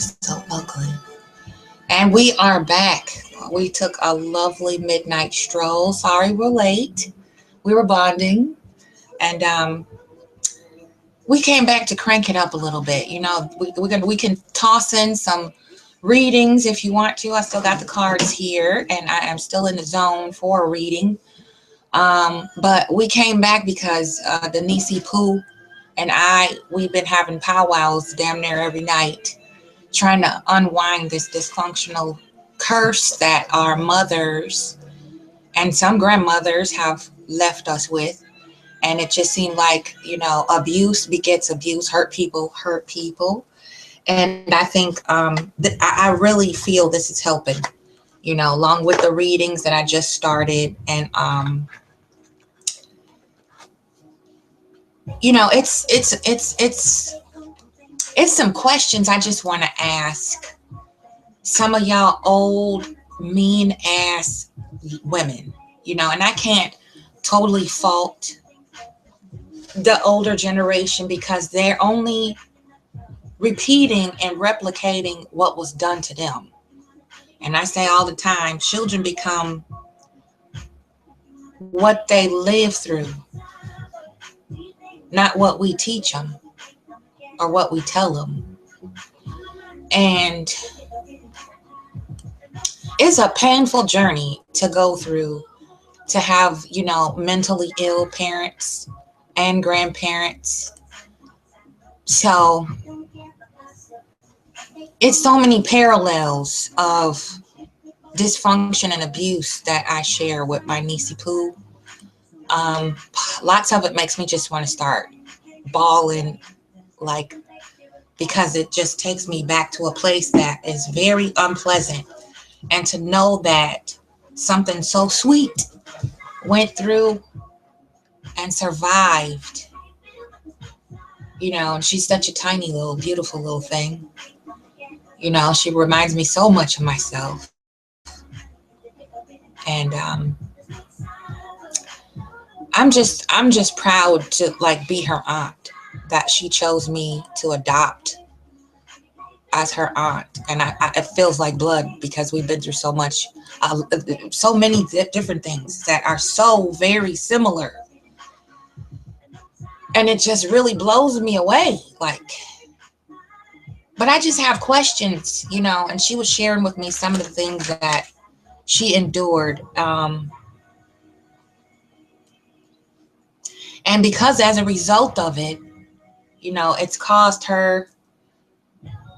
So ugly. And we are back. We took a lovely midnight stroll. Sorry we're late. We were bonding. And we came back to crank it up a little bit. We can toss in some readings if you want to. I still got the cards here and I am still in the zone for a reading. But we came back because the Nisi Poo and we've been having powwows damn near every night, trying to unwind this dysfunctional curse that our mothers and some grandmothers have left us with. And it just seemed like, abuse begets abuse, hurt people. And I think I really feel this is helping, along with the readings that I just started. And, it's some questions I just want to ask some of y'all old, mean ass women, and I can't totally fault the older generation because they're only repeating and replicating what was done to them. And I say all the time, children become what they live through, not what we teach them or what we tell them. And it's a painful journey to go through to have, mentally ill parents and grandparents. So it's so many parallels of dysfunction and abuse that I share with my niecey poo. Um, Lots of it makes me just want to start bawling, like, because it just takes me back to a place that is very unpleasant. And to know that something so sweet went through and survived, and she's such a tiny little, beautiful little thing. She reminds me so much of myself. And I'm just proud to like be her aunt, that she chose me to adopt as her aunt. And it feels like blood because we've been through so much, so many different things that are so very similar. And it just really blows me away. Like, but I just have questions, and she was sharing with me some of the things that she endured. And because as a result of it, it's caused her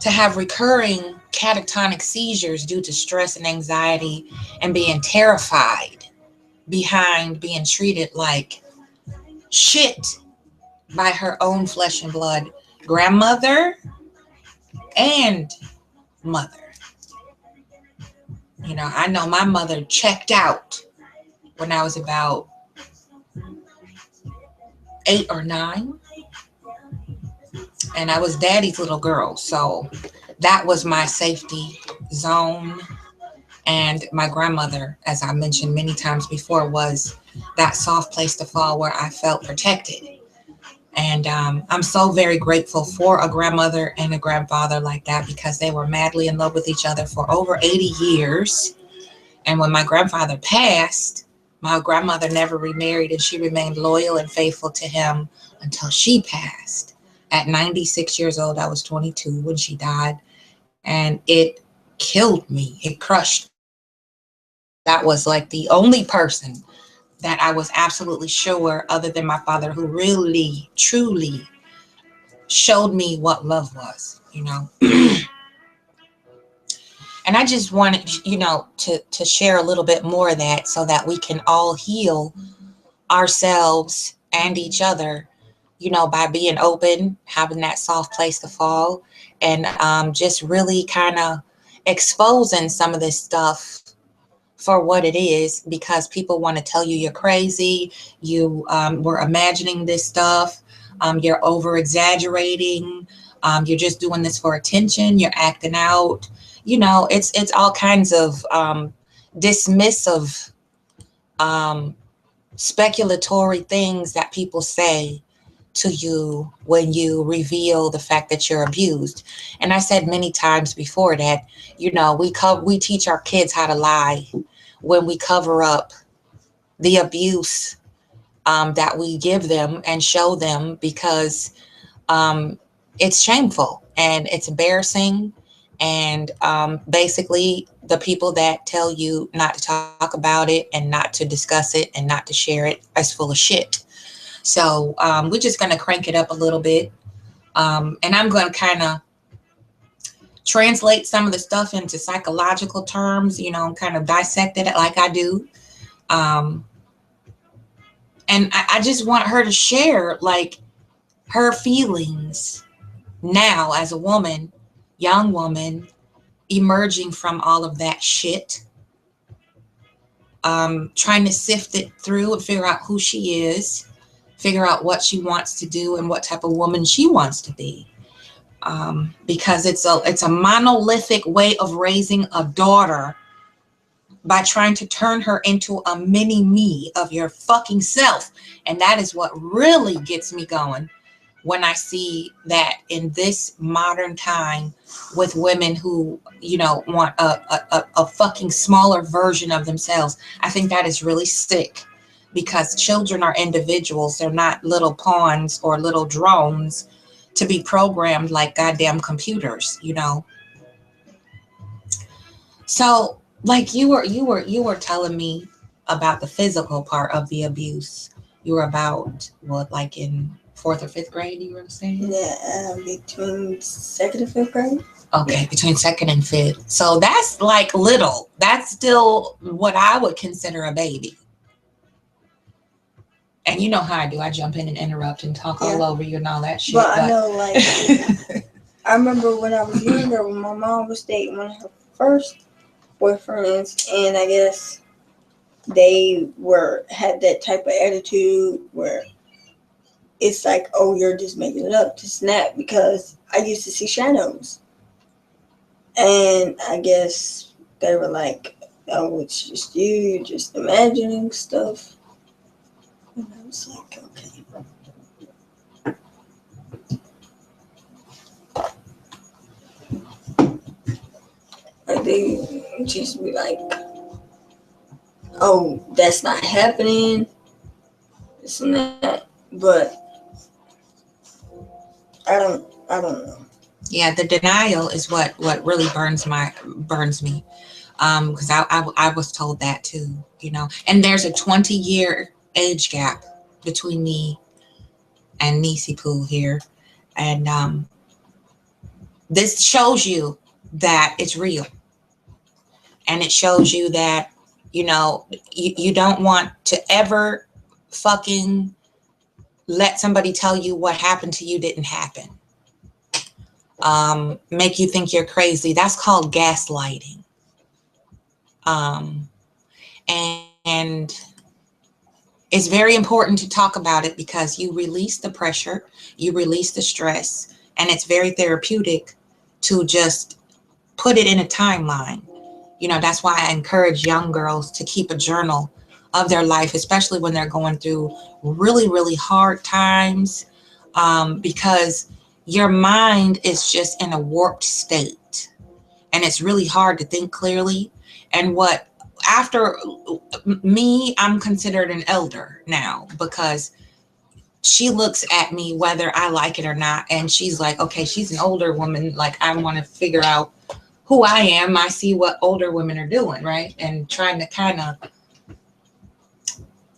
to have recurring catatonic seizures due to stress and anxiety and being terrified behind being treated like shit by her own flesh and blood grandmother and mother. I know my mother checked out when I was about 8 or 9, and I was daddy's little girl. So that was my safety zone. And my grandmother, as I mentioned many times before, was that soft place to fall where I felt protected. And I'm so very grateful for a grandmother and a grandfather like that because they were madly in love with each other for over 80 years. And when my grandfather passed, my grandmother never remarried and she remained loyal and faithful to him until she passed. At 96 years old, I was 22 when she died. And it killed me. It crushed. That was like the only person that I was absolutely sure, other than my father, who really, truly showed me what love was. And I just wanted, to share a little bit more of that so that we can all heal ourselves and each other, by being open, having that soft place to fall, and just really kind of exposing some of this stuff for what it is, because people want to tell you you're crazy, you were imagining this stuff, you're over exaggerating, you're just doing this for attention, you're acting out. It's all kinds of dismissive, um, speculatory things that people say to you when you reveal the fact that you're abused. And I said many times before that, we teach our kids how to lie when we cover up the abuse that we give them and show them, because it's shameful and it's embarrassing. And basically, the people that tell you not to talk about it and not to discuss it and not to share it is full of shit. So we're just going to crank it up a little bit. And I'm going to kind of translate some of the stuff into psychological terms, kind of dissect it like I do. Um, and I just want her to share, like, her feelings now as a woman, young woman, emerging from all of that shit, trying to sift it through and figure out who she is, figure out what she wants to do and what type of woman she wants to be. Because it's a monolithic way of raising a daughter by trying to turn her into a mini me of your fucking self. And that is what really gets me going when I see that in this modern time, with women who, want a fucking smaller version of themselves. I think that is really sick, because children are individuals. They're not little pawns or little drones to be programmed like goddamn computers, So, like, you were telling me about the physical part of the abuse. You were about what, like in fourth or fifth grade, you were saying? Yeah, between second and fifth grade. Okay, between second and fifth. So that's like little. That's still what I would consider a baby. And you know how I do. I jump in and interrupt and talk all over you and all that shit. But I know, like, I remember when I was younger, when my mom was dating one of her first boyfriends, and I guess they had that type of attitude where it's like, oh, you're just making it up to snap, because I used to see shadows. And I guess they were like, oh, it's just you, you're just imagining stuff. And I was like, okay. Like, they just be like, oh, that's not happening, this and that. But I don't know. Yeah, the denial is what really burns me. Because I was told that too, And there's a 20-year age gap between me and Nisi Poo here, and this shows you that it's real, and it shows you that you don't want to ever fucking let somebody tell you what happened to you didn't happen. Make you think you're crazy. That's called gaslighting. Um, and it's very important to talk about it, because you release the pressure, you release the stress, and it's very therapeutic to just put it in a timeline. That's why I encourage young girls to keep a journal of their life, especially when they're going through really, really hard times, because your mind is just in a warped state, and it's really hard to think clearly. And after me, I'm considered an elder now, because she looks at me whether I like it or not, and she's like, okay, she's an older woman. Like, I want to figure out who I am. I see what older women are doing, right? And trying to kind of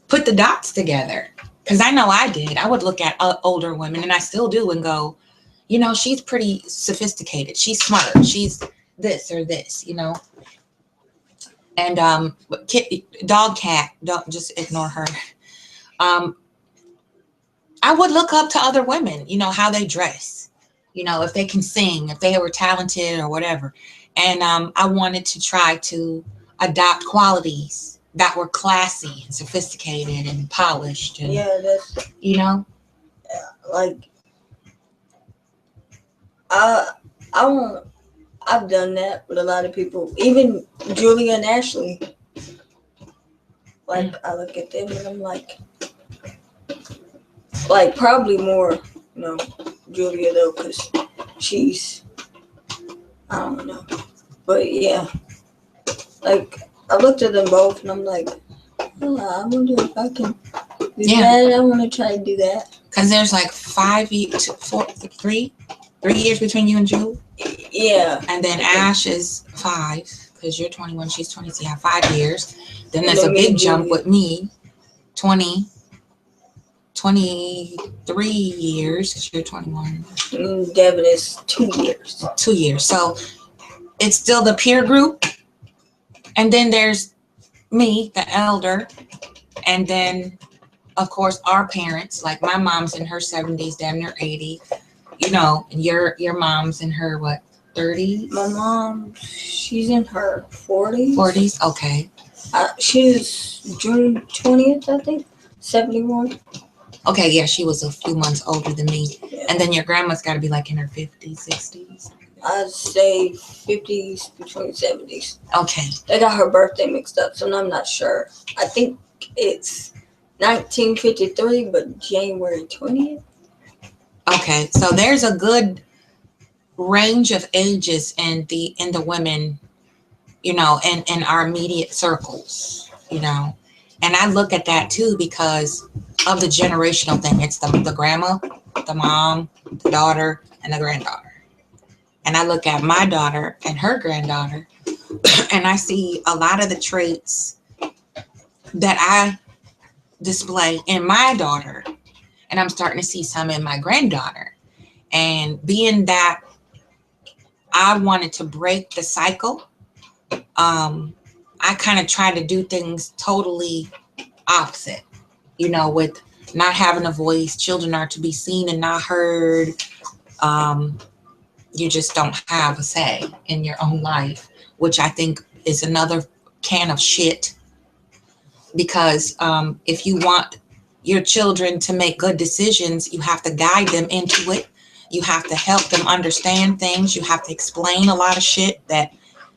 put the dots together. Because I know I did. I would look at older women, and I still do, and go, she's pretty sophisticated. She's smart. She's this or this, And dog cat, don't just ignore her. I would look up to other women, how they dress, if they can sing, if they were talented or whatever. And I wanted to try to adopt qualities that were classy and sophisticated and polished. And, that's, like, I won't. I've done that with a lot of people, even Julia and Ashley. Like, I look at them and I'm like, Like, probably more, Julia, though, because she's, I don't know. But, yeah. Like, I looked at them both, and I'm like, oh, I wonder if I can do that. I want to try to do that. Because there's like 3 years between you and Jewel. Yeah. And then Ash is 5, because you're 21, she's 20, so you have 5 years. Then there's a big jump with me, 23 years, because you're 21. And Devin is 2 years. 2 years. So it's still the peer group. And then there's me, the elder. And then, of course, our parents. Like, my mom's in her 70s, damn near 80. And your mom's in her, what, 30s? My mom, she's in her 40s. 40s? Okay. She's June 20th, I think. 71. Okay, yeah, she was a few months older than me. Yeah. And then your grandma's got to be like in her 50s, 60s. I'd say 50s, between 70s. Okay. They got her birthday mixed up, so I'm not sure. I think it's 1953, but January 20th. Okay, so there's a good range of ages in the women, in our immediate circles, And I look at that too because of the generational thing. It's the grandma, the mom, the daughter, and the granddaughter. And I look at my daughter and her granddaughter, and I see a lot of the traits that I display in my daughter, and I'm starting to see some in my granddaughter. And being that I wanted to break the cycle, I kind of try to do things totally opposite, with not having a voice. Children are to be seen and not heard. You just don't have a say in your own life, which I think is another can of shit. Because if you want your children to make good decisions, you have to guide them into it. You have to help them understand things. You have to explain a lot of shit that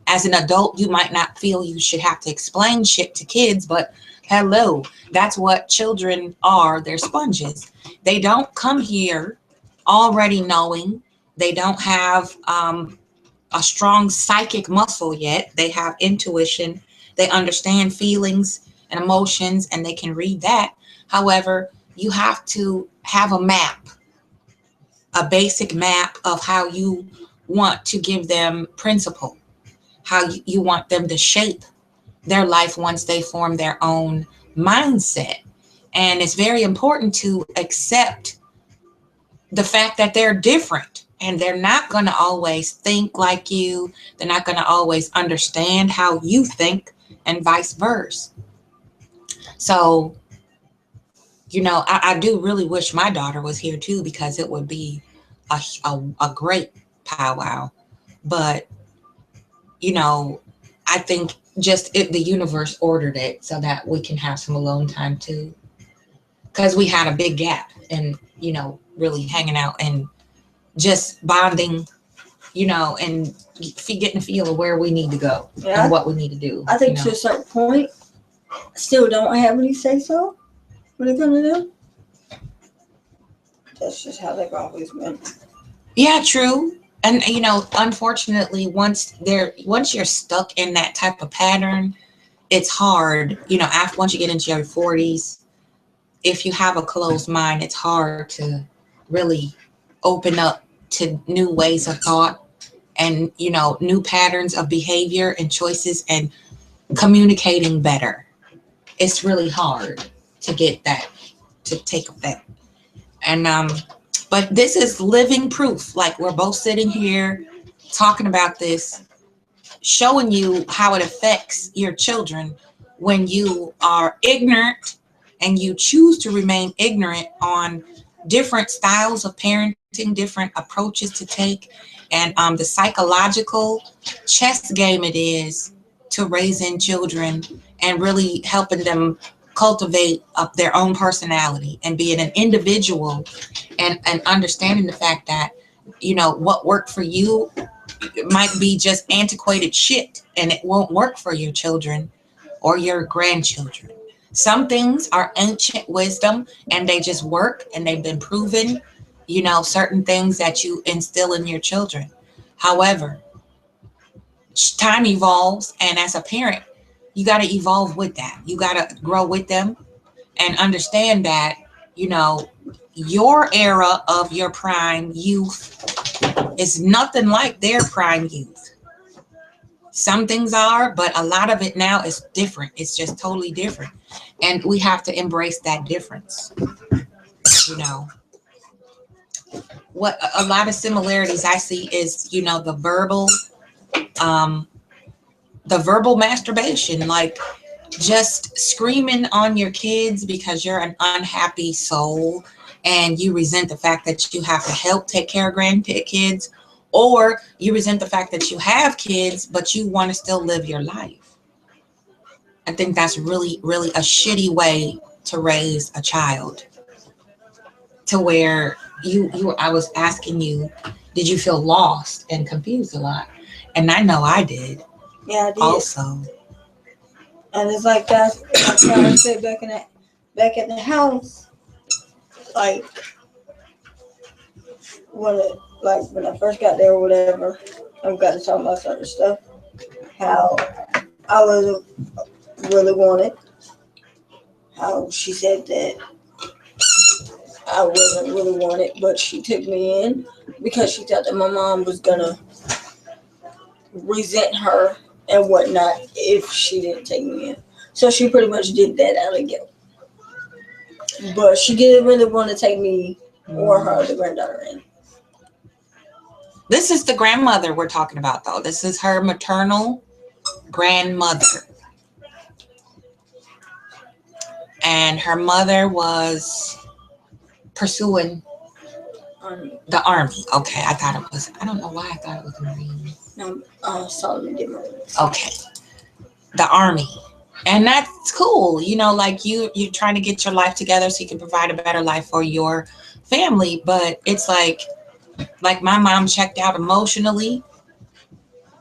as an adult, you might not feel you should have to explain shit to kids, but hello, that's what children are. They're sponges. They don't come here already knowing. They don't have a strong psychic muscle yet. They have intuition. They understand feelings and emotions, and they can read that. However, you have to have a map, a basic map of how you want to give them principle, how you want them to shape their life once they form their own mindset. And it's very important to accept the fact that they're different and they're not going to always think like you. They're not going to always understand how you think, and vice versa. So, I do really wish my daughter was here too, because it would be a great powwow. But, I think just the universe ordered it so that we can have some alone time too. Because we had a big gap and, really hanging out and just bonding, and getting a feel of where we need to go and what we need to do. I think to a certain point, still don't have any say so. What are they going to do? That's just how they've always been. Yeah, true. And, unfortunately, once you're stuck in that type of pattern, it's hard, once you get into your 40s, if you have a closed mind, it's hard to really open up to new ways of thought and, new patterns of behavior and choices and communicating better. It's really hard to get that, to take effect. And, but this is living proof. Like, we're both sitting here talking about this, showing you how it affects your children when you are ignorant and you choose to remain ignorant on different styles of parenting, different approaches to take, and the psychological chess game it is to raising children and really helping them cultivate up their own personality and being an individual, and understanding the fact that, what worked for you might be just antiquated shit and it won't work for your children or your grandchildren. Some things are ancient wisdom and they just work and they've been proven, certain things that you instill in your children. However, time evolves, and as a parent, you got to evolve with that. You got to grow with them and understand that, you know, your era of your prime youth is nothing like their prime youth. Some things are, but a lot of it now is different. It's just totally different. And we have to embrace that difference. You know, what a lot of similarities I see is, um, the verbal masturbation, like just screaming on your kids because you're an unhappy soul and you resent the fact that you have to help take care of grandkids, or you resent the fact that you have kids but you want to still live your life. I think that's really, really a shitty way to raise a child, to where you I was asking you, did you feel lost and confused a lot? And I know I did. Yeah, I did. Also. And it's like that's like I said back at the house, like when I first got there or whatever, I got to talk about certain stuff. How I was really wanted. How she said that I wasn't really wanted, but she took me in because she thought that my mom was gonna resent her and whatnot if she didn't take me in. So she pretty much did that out of guilt. But she didn't really want to take me or her, the granddaughter, in. This is the grandmother we're talking about, though. This is her maternal grandmother. And her mother was pursuing the army. Okay, I don't know why I thought it was the Marines. No, Solomon did Marines. Okay, the army. And that's cool. Like you're trying to get your life together so you can provide a better life for your family. But it's like my mom checked out emotionally.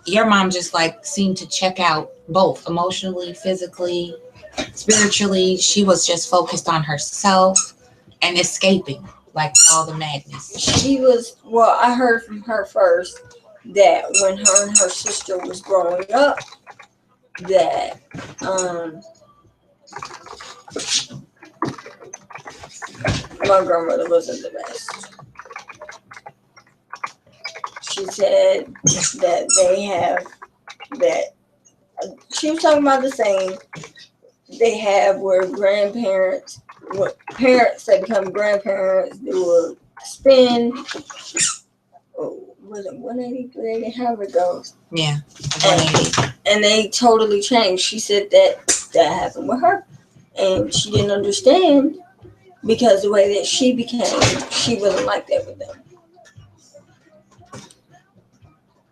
Your mom just like seemed to check out both emotionally, physically, spiritually. She was just focused on herself and escaping like all the madness. She was, well, I heard from her first that when her and her sister was growing up, that my grandmother wasn't the best. She said that they have that she was talking about the same they have where grandparents, what parents that become grandparents, they will spend, was it 180, 380, however it goes. Yeah. And they totally changed. She said that happened with her. And she didn't understand because the way that she became, she wasn't like that with them.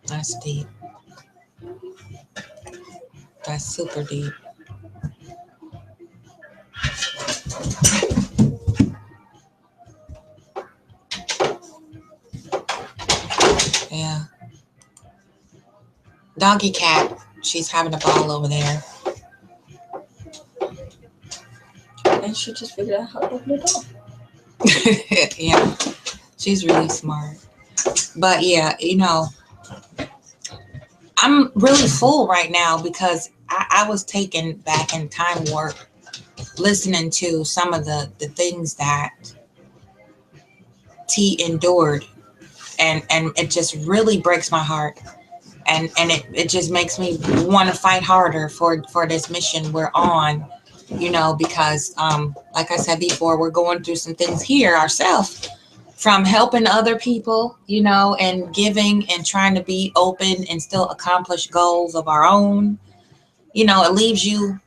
That's deep. That's super deep. Yeah. Doggy cat. She's having a ball over there. And she just figured out how to open the door. Yeah. She's really smart. But yeah, I'm really full right now because I was taken back in time warp listening to some of the things that T endured, and it just really breaks my heart, and it just makes me want to fight harder for this mission we're on, because like I said before, we're going through some things here ourselves, from helping other people, and giving and trying to be open and still accomplish goals of our own. It leaves you,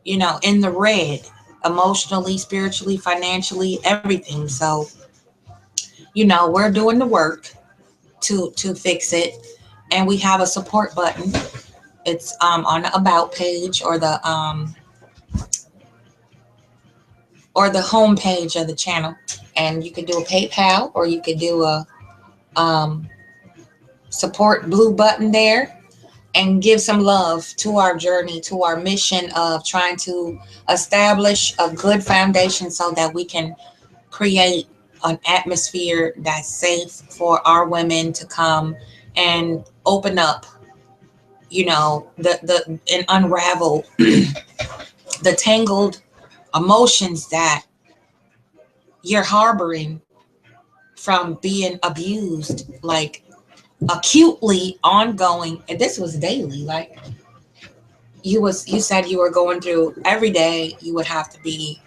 in the red, emotionally, spiritually, financially, everything. So, we're doing the work to fix it, and we have a support button. It's on the about page or the home page of the channel, and you can do a PayPal or you could do a support blue button there. and give some love to our journey, to our mission of trying to establish a good foundation so that we can create an atmosphere that's safe for our women to come and open up, and unravel the tangled emotions that you're harboring from being abused, like acutely ongoing. And this was daily. Like you said you were going through every day, you would have to be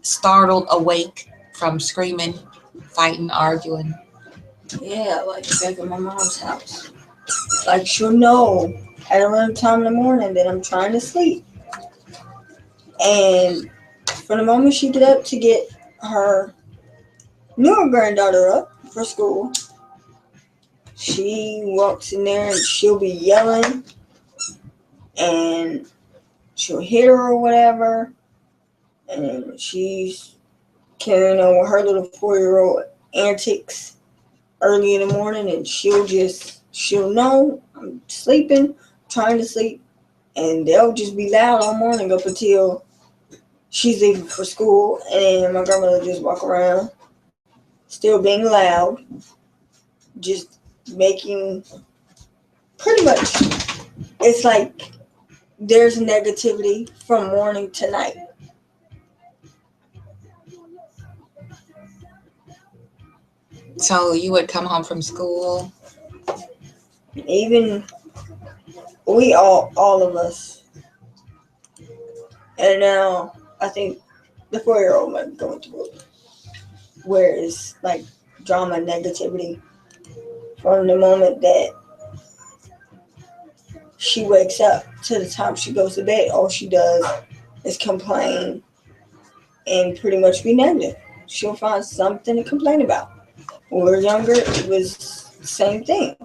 startled awake from screaming, fighting, arguing. Yeah, like back at my mom's house. Like she'll know at around time in the morning that I'm trying to sleep. And from the moment she get up to get her newer granddaughter up for school, she walks in there and she'll be yelling and she'll hit her or whatever. And she's carrying on with her little 4-year-old antics early in the morning, and she'll know I'm sleeping, trying to sleep, and they'll just be loud all morning up until she's leaving for school, and my grandmother just walk around, still being loud, just making pretty much, it's like there's negativity from morning to night. So you would come home from school. Even we all of us, and now I think the 4-year-old might be going through it, where it's like drama, negativity from the moment that she wakes up to the time she goes to bed. All she does is complain and pretty much be negative. She'll find something to complain about. When we were younger, it was the same thing.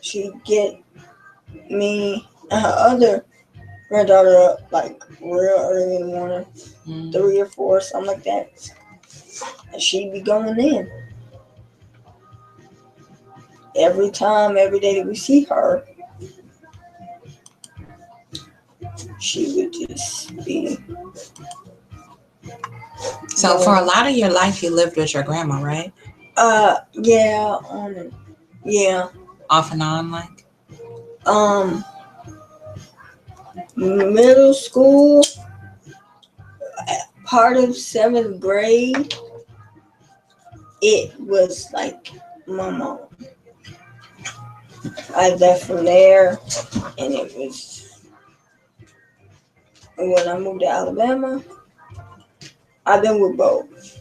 She'd get me and her other granddaughter up like real early in the morning, 3 or 4, something like that. And she'd be going in. Every time, every day that we see her, she would just be. So for a lot of your life, you lived with your grandma, right? Yeah, yeah. Off and on, like. Middle school, part of 7th grade, it was like my mom. I left from there, and it was when I moved to Alabama. I've been with both.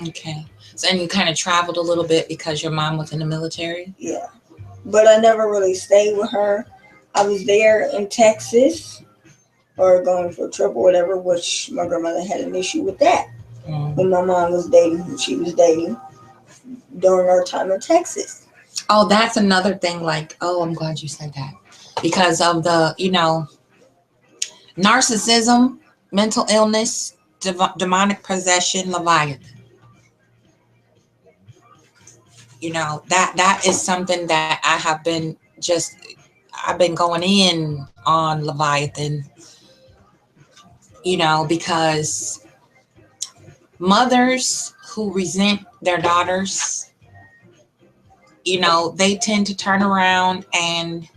Okay. So, and you kind of traveled a little bit because your mom was in the military? Yeah. But I never really stayed with her. I was there in Texas or going for a trip or whatever, which my grandmother had an issue with that. When my mom was dating who she was dating during our time in Texas. Oh, that's another thing. Like, oh, I'm glad you said that. Because of the, narcissism, mental illness, demonic possession, Leviathan. That is something that I've been going in on Leviathan, because mothers who resent their daughters, they tend to turn around and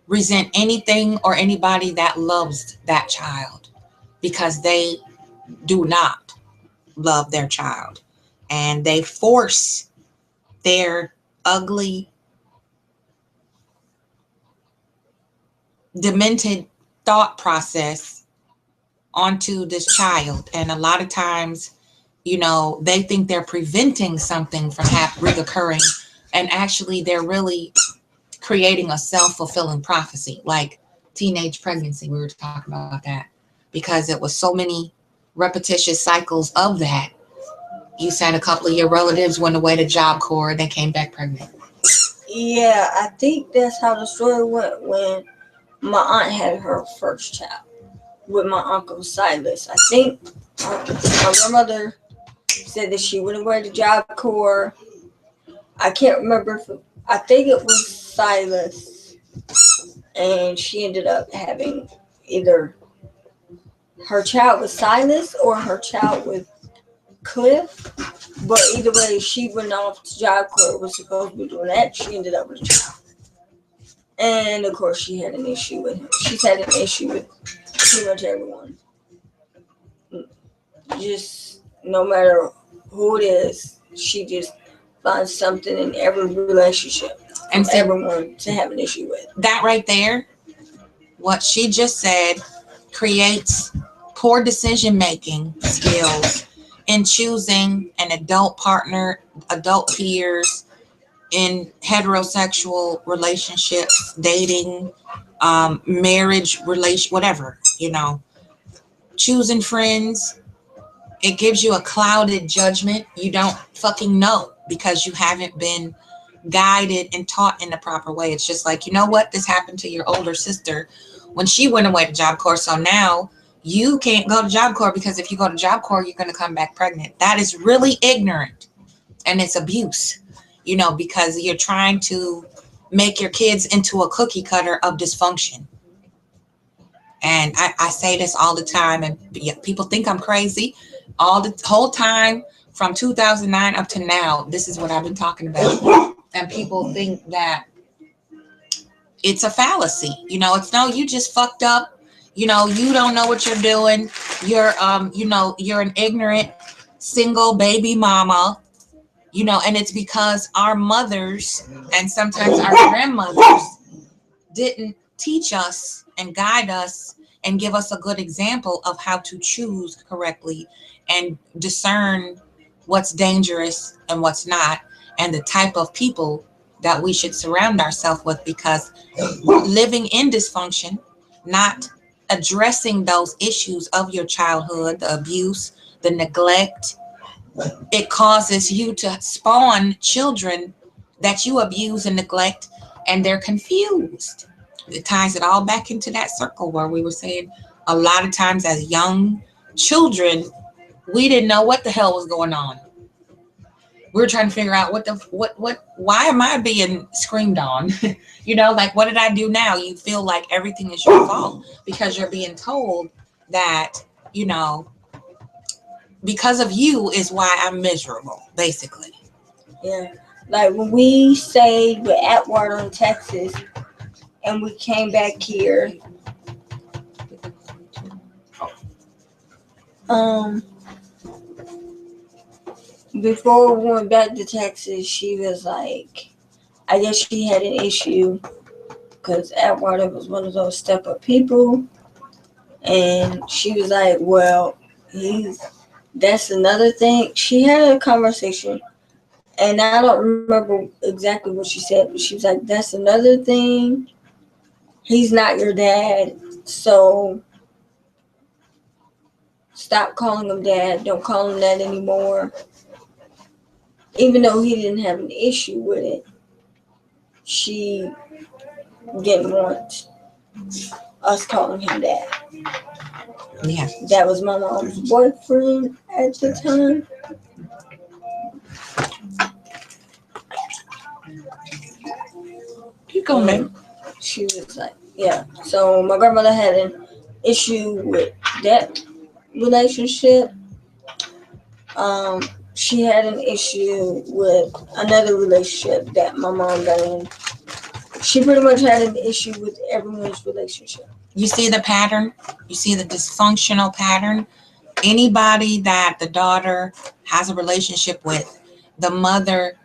resent anything or anybody that loves that child because they do not love their child, and they force their ugly, demented thought process onto this child. And a lot of times, they think they're preventing something from reoccurring, and actually they're really creating a self-fulfilling prophecy, like teenage pregnancy. We were talking about that because it was so many repetitious cycles of that. You said a couple of your relatives went away to Job Corps, they came back pregnant. Yeah, I think that's how the story went when my aunt had her first child with my uncle Silas. I think my grandmother said that she went away to Job Corps. I can't remember if I think it was Silas, and she ended up having either her child with Silas or her child with Cliff. But either way, she went off to Job Corps, was supposed to be doing that. She ended up with a child. And of course, she had an issue with him. She's had an issue with pretty much everyone. Just no matter who it is, she just finds something in every relationship and everyone to have an issue with. That right there, what she just said, creates poor decision making skills in choosing an adult partner, adult peers, in heterosexual relationships, dating, marriage, relation, whatever, choosing friends. It gives you a clouded judgment. You don't fucking know because you haven't been guided and taught in the proper way. It's just like, you know what? This happened to your older sister when she went away to Job Corps. So now you can't go to Job Corps because if you go to Job Corps, you're going to come back pregnant. That is really ignorant and it's abuse, because you're trying to make your kids into a cookie cutter of dysfunction. And I say this all the time, and people think I'm crazy. All the whole time from 2009 up to now, this is what I've been talking about. And people think that it's a fallacy. It's no, you just fucked up. You don't know what you're doing. You're an ignorant single baby mama. And it's because our mothers and sometimes our grandmothers didn't teach us and guide us and give us a good example of how to choose correctly and discern what's dangerous and what's not, and the type of people that we should surround ourselves with, because living in dysfunction, not addressing those issues of your childhood, the abuse, the neglect, it causes you to spawn children that you abuse and neglect, and they're confused. It ties it all back into that circle where we were saying a lot of times as young children, we didn't know what the hell was going on. We were trying to figure out why am I being screamed on? Like, what did I do now? You feel like everything is your fault because you're being told that, because of you is why I'm miserable, basically. Yeah. Like when we stayed with Atwater in Texas and we came back here, before we went back to Texas, she was like, I guess she had an issue because Atwater was one of those step-up people. And she was like, well, that's another thing. She had a conversation, and I don't remember exactly what she said, but she was like, that's another thing. He's not your dad, so stop calling him dad. Don't call him that anymore. Even though he didn't have an issue with it, she didn't want us calling him dad. Yeah. That was my mom's boyfriend at the time. Keep going, man. She was like, yeah. So my grandmother had an issue with that relationship. She had an issue with another relationship that my mom got in. She pretty much had an issue with everyone's relationship. You see the pattern? You see the dysfunctional pattern? Anybody that the daughter has a relationship with, the mother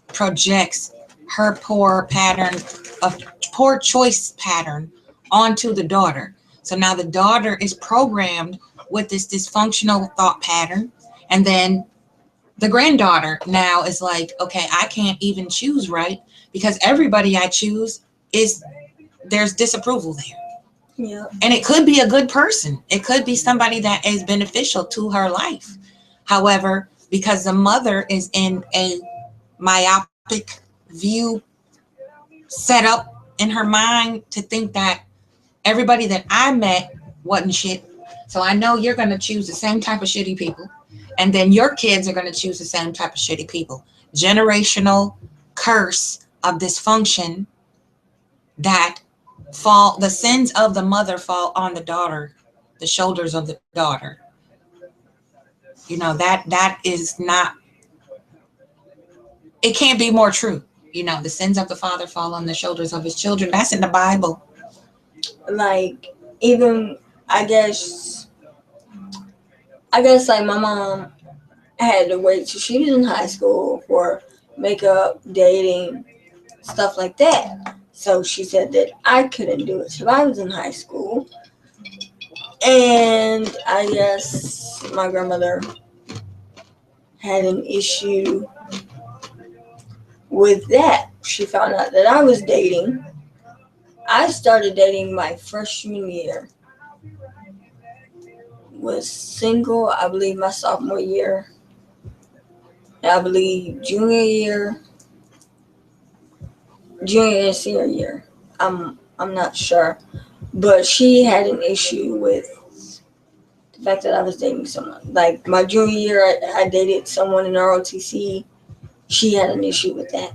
projects her poor choice pattern onto the daughter. So now the daughter is programmed with this dysfunctional thought pattern. And then the granddaughter now is like, okay, I can't even choose right because everybody I choose there's disapproval there. Yeah. And it could be a good person. It could be somebody that is beneficial to her life. However, because the mother is in a myopic view set up in her mind to think that everybody that I met wasn't shit. So I know you're going to choose the same type of shitty people. And then your kids are going to choose the same type of shitty people. Generational curse of dysfunction that the sins of the mother fall on the daughter, the shoulders of the daughter. That is not, it can't be more true. The sins of the father fall on the shoulders of his children. That's in the Bible. Like, even, I guess, like my mom had to wait till she was in high school for makeup, dating, stuff like that. So she said that I couldn't do it till I was in high school. And I guess my grandmother had an issue with that. She found out that I was dating. I started dating my freshman year. Was single, I believe, my sophomore year. I believe junior and senior year. I'm not sure, but she had an issue with the fact that I was dating someone. Like my junior year, I dated someone in ROTC. She had an issue with that.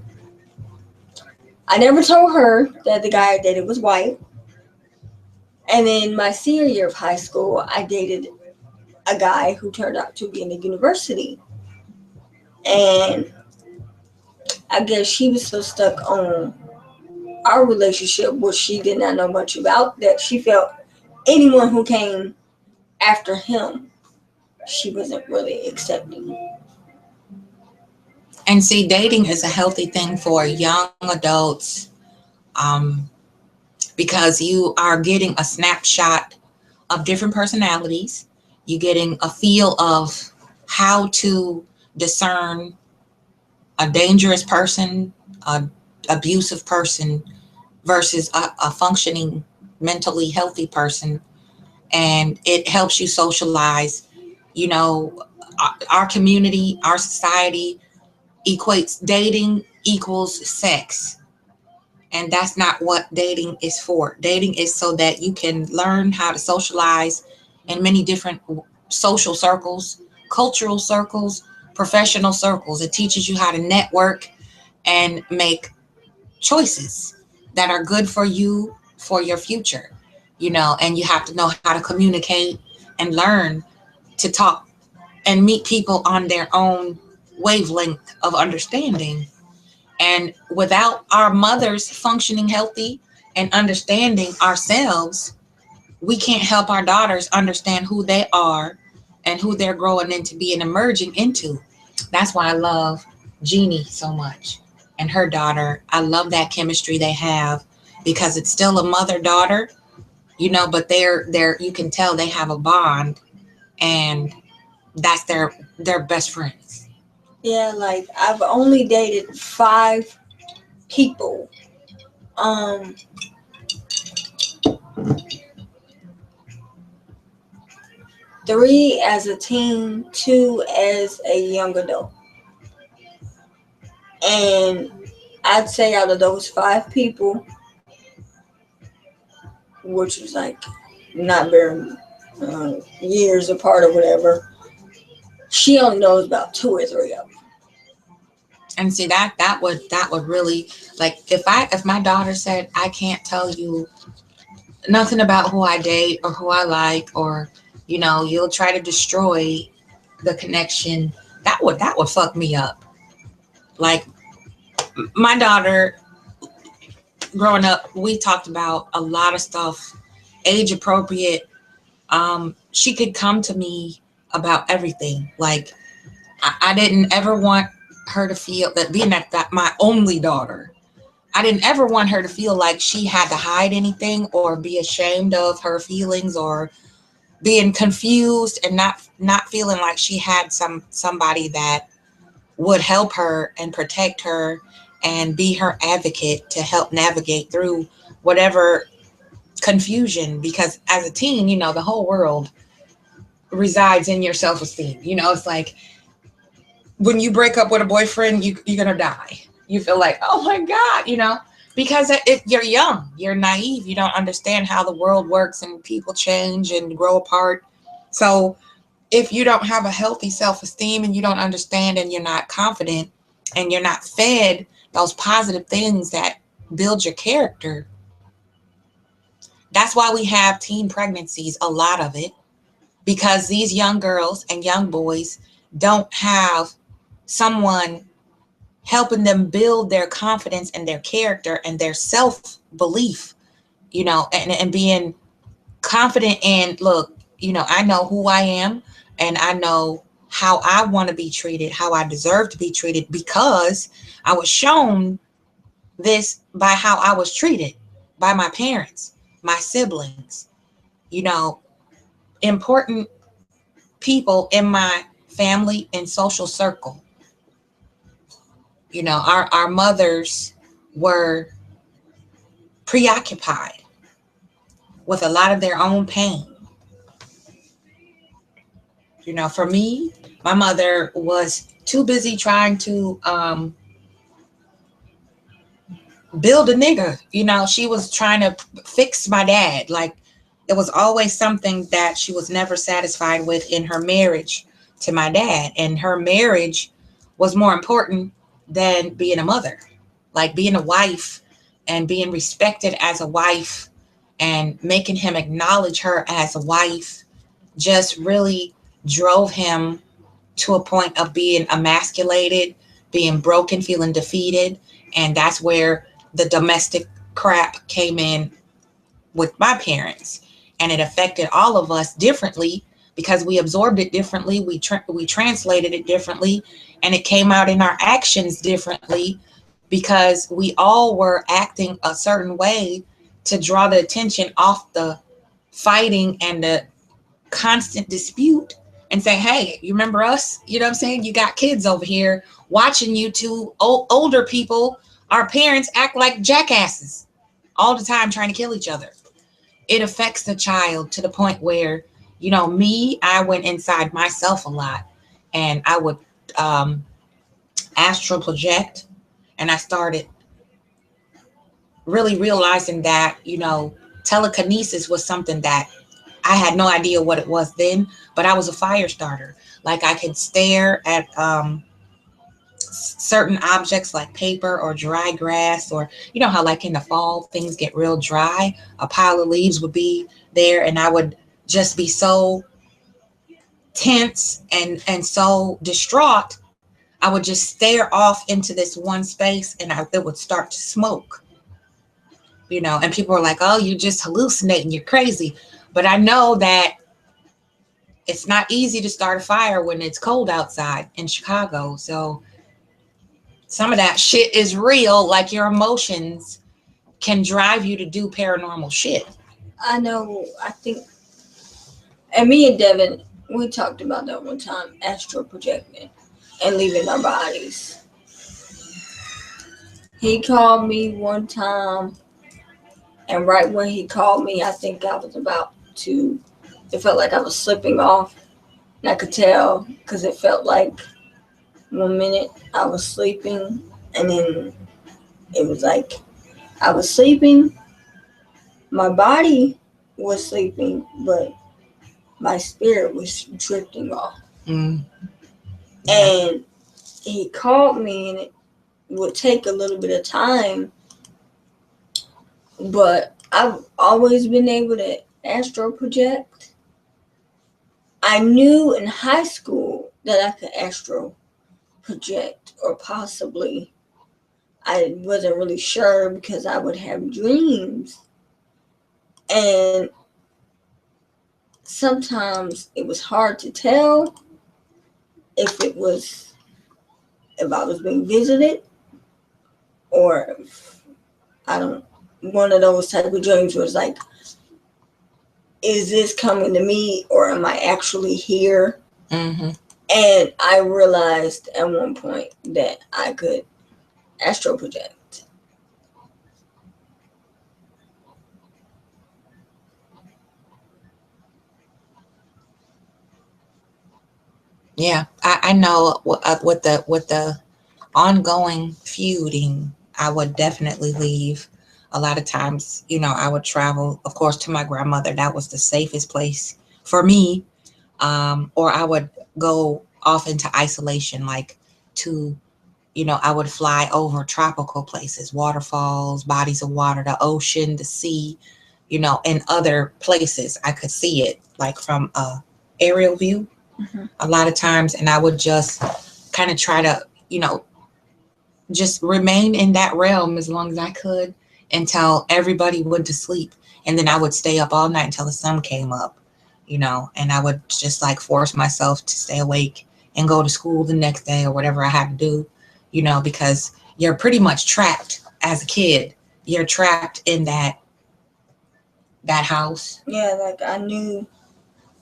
I never told her that the guy I dated was white. And then my senior year of high school, I dated a guy who turned out to be in the university. And I guess she was so stuck on our relationship, which she did not know much about, that she felt anyone who came after him, she wasn't really accepting. And see, dating is a healthy thing for young adults, um, because you are getting a snapshot of different personalities. You're getting a feel of how to discern a dangerous person, a abusive person, versus a functioning, mentally healthy person. And it helps you socialize. You know, our community, our society equates dating equals sex. And that's not what dating is for. Dating is so that you can learn how to socialize in many different social circles, cultural circles, professional circles. It teaches you how to network and make choices that are good for you for your future. And you have to know how to communicate and learn to talk and meet people on their own wavelength of understanding. And without our mothers functioning healthy and understanding ourselves, we can't help our daughters understand who they are and who they're growing into being, emerging into. That's why I love Jeannie so much and her daughter. I love that chemistry they have, because it's still a mother-daughter, but they're you can tell they have a bond, and that's their best friends. Yeah, like I've only dated 5 people. Um, 3 as a teen, 2 as a young adult. And I'd say out of those 5 people, which was like not very years apart or whatever, she only knows about 2 or 3 of them. And see, that would really, like, if my daughter said, I can't tell you nothing about who I date or who I like, or you'll try to destroy the connection, that would fuck me up. Like, my daughter, growing up, we talked about a lot of stuff, age appropriate. She could come to me about everything. Like, I didn't ever want her to feel that, being that my only daughter, I didn't ever want her to feel like she had to hide anything or be ashamed of her feelings, or being confused and not feeling like she had somebody that would help her and protect her and be her advocate to help navigate through whatever confusion. Because as a teen, the whole world resides in your self-esteem. It's like when you break up with a boyfriend, you're gonna die. You feel like, oh my God, because you're young, you're naive, you don't understand how the world works and people change and grow apart. So if you don't have a healthy self-esteem and you don't understand and you're not confident and you're not fed those positive things that build your character. That's why we have teen pregnancies, a lot of it, because these young girls and young boys don't have someone helping them build their confidence and their character and their self belief, and being confident in, look, I know who I am, and I know how I want to be treated, how I deserve to be treated, because I was shown this by how I was treated by my parents, my siblings, you know, important people in my family and social circle. Our mothers were preoccupied with a lot of their own pain. For me, my mother was too busy trying to build a nigga. She was trying to fix my dad. Like, it was always something that she was never satisfied with in her marriage to my dad. And her marriage was more important than being a mother. Like, being a wife and being respected as a wife and making him acknowledge her as a wife just really drove him to a point of being emasculated, being broken, feeling defeated. And that's where the domestic crap came in with my parents. And it affected all of us differently because we absorbed it differently. We translated it differently. And it came out in our actions differently because we all were acting a certain way to draw the attention off the fighting and the constant dispute and say, hey, you remember us? You know what I'm saying? You got kids over here watching you two older people, our parents, act like jackasses all the time trying to kill each other. It affects the child to the point where, me, I went inside myself a lot, and I would astral project, and I started really realizing that, telekinesis was something that I had no idea what it was then, but I was a fire starter. Like, I could stare at certain objects like paper or dry grass, or how, like, in the fall things get real dry, a pile of leaves would be there, and I would just be so tense and so distraught. I would just stare off into this one space, and it would start to smoke. And people were like, oh, you're just hallucinating, you're crazy. But I know that it's not easy to start a fire when it's cold outside in Chicago. So some of that shit is real. Like, your emotions can drive you to do paranormal shit. I know. I think, and me and Devin, we talked about that one time, astral projecting and leaving our bodies. He called me one time, and right when he called me, I think I was about to, it felt like I was slipping off. And I could tell because it felt like 1 minute I was sleeping, and then it was like I was sleeping, my body was sleeping, but my spirit was drifting off. Mm. Yeah. And he called me, and it would take a little bit of time, but I've always been able to astral project. I knew in high school that I could astral project, or possibly. I wasn't really sure because I would have dreams, and sometimes it was hard to tell if I was being visited, or if, one of those type of dreams was like, is this coming to me, or am I actually here? Mm-hmm. And I realized at one point that I could astral project. Yeah, I know with the ongoing feuding, I would definitely leave. A lot of times, I would travel, of course, to my grandmother. That was the safest place for me. Or I would go off into isolation, like to I would fly over tropical places, waterfalls, bodies of water, the ocean, the sea, and other places. I could see it like from a aerial view Mm-hmm. a lot of times. And I would just kind of try to, just remain in that realm as long as I could until everybody went to sleep. And then I would stay up all night until the sun came up, and I would just like force myself to stay awake and go to school the next day or whatever I had to do, because you're pretty much trapped as a kid. You're trapped in that house. Yeah, like I knew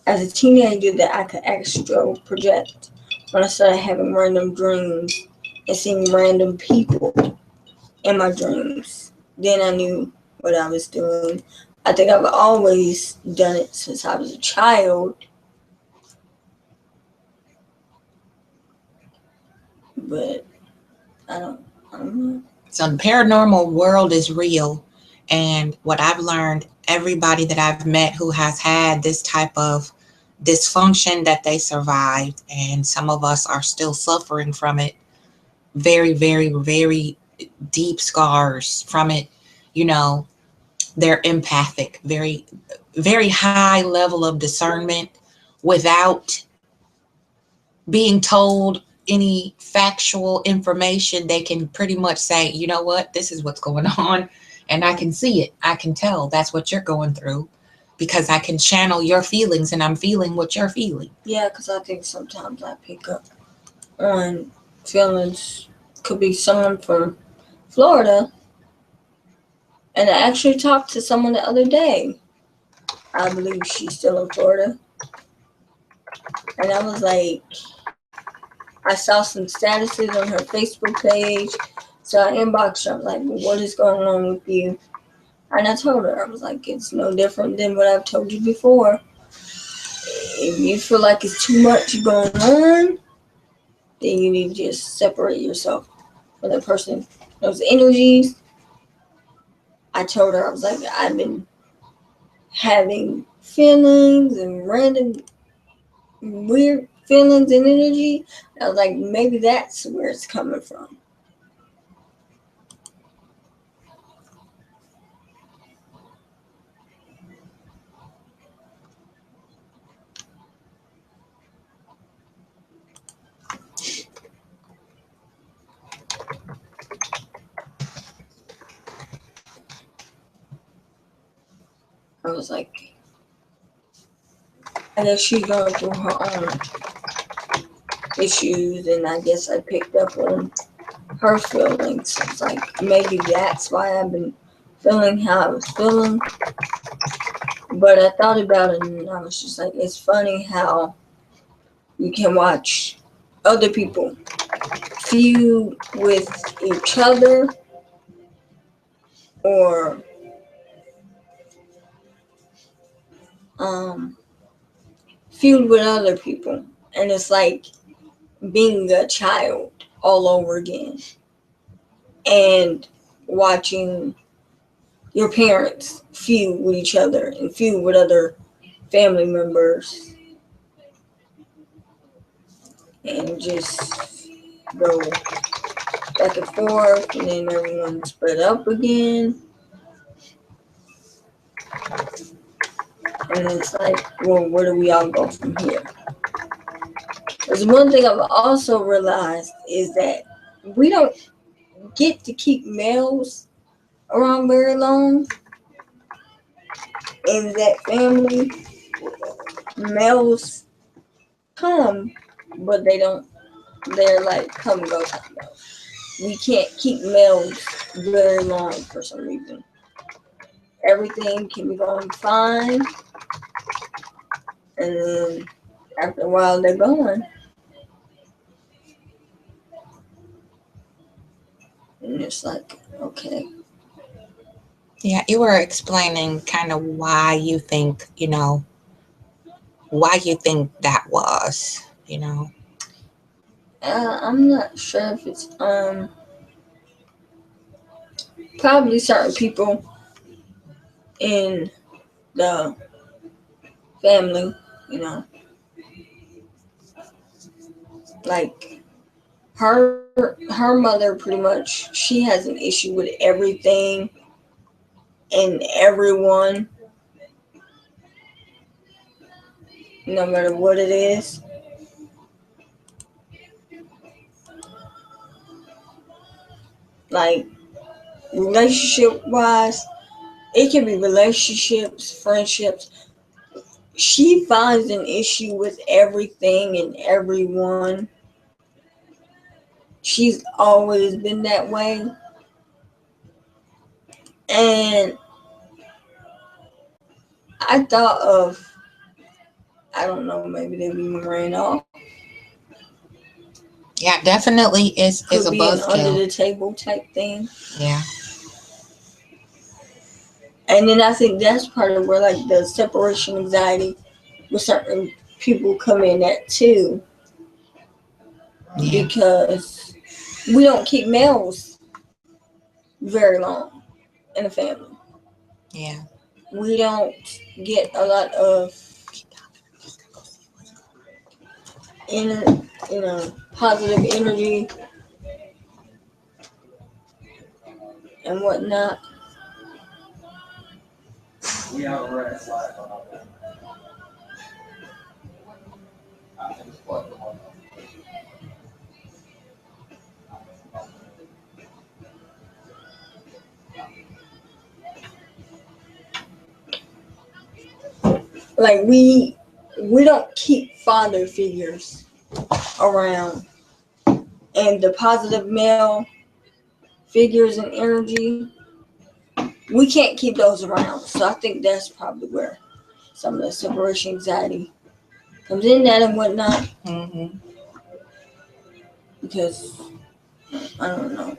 as a teenager that I could astral project when I started having random dreams and seeing random people in my dreams. Then I knew what I was doing. I think I've always done it since I was a child, but I don't, I don't know. So the paranormal world is real. And what I've learned, everybody that I've met who has had this type of dysfunction that they survived, and some of us are still suffering from it, very, very, very deep scars from it, you know, they're empathic, very, very high level of discernment without being told any factual information. They can pretty much say, you know what, this is what's going on. And I can see it. I can tell that's what you're going through because I can channel your feelings and I'm feeling what you're feeling. Yeah, because I think sometimes I pick up on feelings. Could be someone from Florida, and I actually talked to someone the other day. I believe she's still in Florida, and I was like, I saw some statuses on her Facebook page, so I inboxed her. I was like, well, what is going on with you? And I told her, I was like, it's no different than what I've told you before. If you feel like it's too much going on, then you need to just separate yourself from that person. Those energies, I told her, I was like, I've been having feelings and random weird feelings and energy. I was like, maybe that's where it's coming from. I was like, I guess she's going through her own issues, and I guess I picked up on her feelings. It's like maybe that's why I've been feeling how I was feeling. But I thought about it and I was just like, it's funny how you can watch other people feud with each other or um, feud with other people. And it's like being a child all over again and watching your parents feud with each other and feud with other family members and just go back and forth and then everyone split up again. And it's like, well, where do we all go from here? There's one thing I've also realized is that we don't get to keep males around very long in that family. Males come, but they don't, they're like come go, come go. We can't keep males very long for some reason. Everything can be going fine, and then after a while they're gone. And it's like, okay. Yeah, you were explaining kind of why you think that was. I'm not sure if it's probably certain people in the family, you know, like her mother pretty much, she has an issue with everything and everyone, no matter what it is. Like, relationship wise, it can be relationships, friendships. She finds an issue with everything and everyone. She's always been that way. And I thought of, I don't know, maybe they even ran off. Yeah, definitely is Could a be an under buzzkill. the table type thing. Yeah. And then I think that's part of where like the separation anxiety with certain people come in at too. Yeah. Because we don't keep males very long in a family. Yeah. We don't get a lot of positive energy and whatnot. Like we don't keep father figures around, and the positive male figures and energy, we can't keep those around. So I think that's probably where some of the separation anxiety comes in, that and whatnot. Mm-hmm. Because I don't know,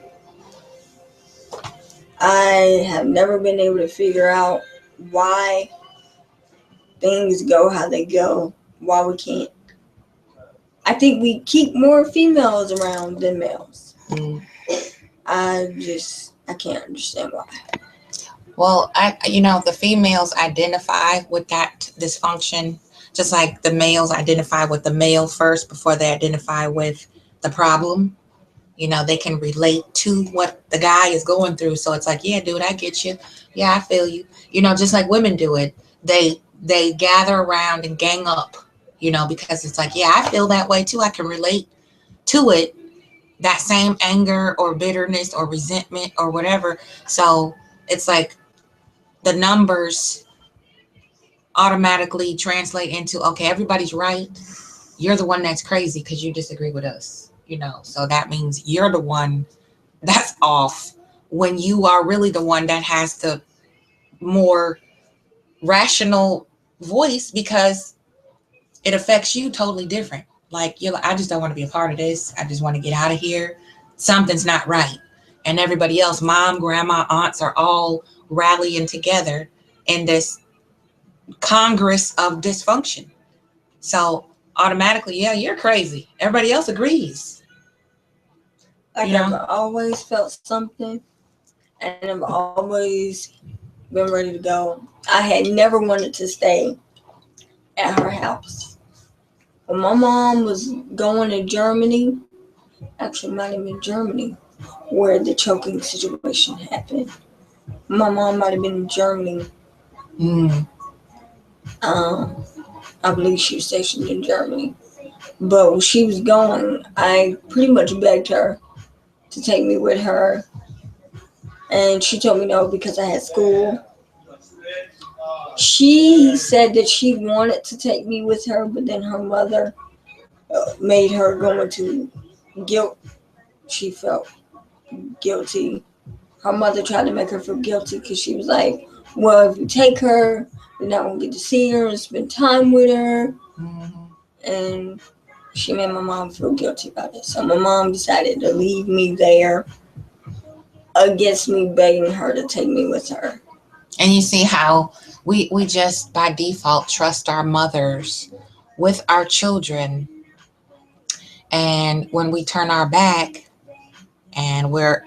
I have never been able to figure out why things go how they go, why we can't. I think we keep more females around than males. Mm. I can't understand why. Well, the females identify with that dysfunction, just like the males identify with the male first before they identify with the problem. They can relate to what the guy is going through. So it's like, yeah, dude, I get you. Yeah, I feel you. Just like women do it. They gather around and gang up, because it's like, yeah, I feel that way too. I can relate to it, that same anger or bitterness or resentment or whatever. So it's like the numbers automatically translate into, okay, everybody's right. You're the one that's crazy because you disagree with us. So that means you're the one that's off, when you are really the one that has the more rational voice, because it affects you totally different. Like, you're like, I just don't want to be a part of this. I just want to get out of here. Something's not right. And everybody else, mom, grandma, aunts, are all rallying together in this congress of dysfunction. So automatically, yeah, you're crazy. Everybody else agrees. Like, I've always felt something, and I've always been ready to go. I had never wanted to stay at her house. When my mom was going to Germany, actually might have been Germany, where the choking situation happened. My mom might have been in Germany. Mm. I believe she was stationed in Germany. But when she was going, I pretty much begged her to take me with her. And she told me no because I had school. She said that she wanted to take me with her, but then her mother made her go into guilt. She felt guilty. Her mother tried to make her feel guilty because she was like, well, if you take her, you're not going to get to see her and spend time with her. Mm-hmm. And she made my mom feel guilty about it. So my mom decided to leave me there against me begging her to take me with her. And you see how we just by default trust our mothers with our children. And when we turn our back and we're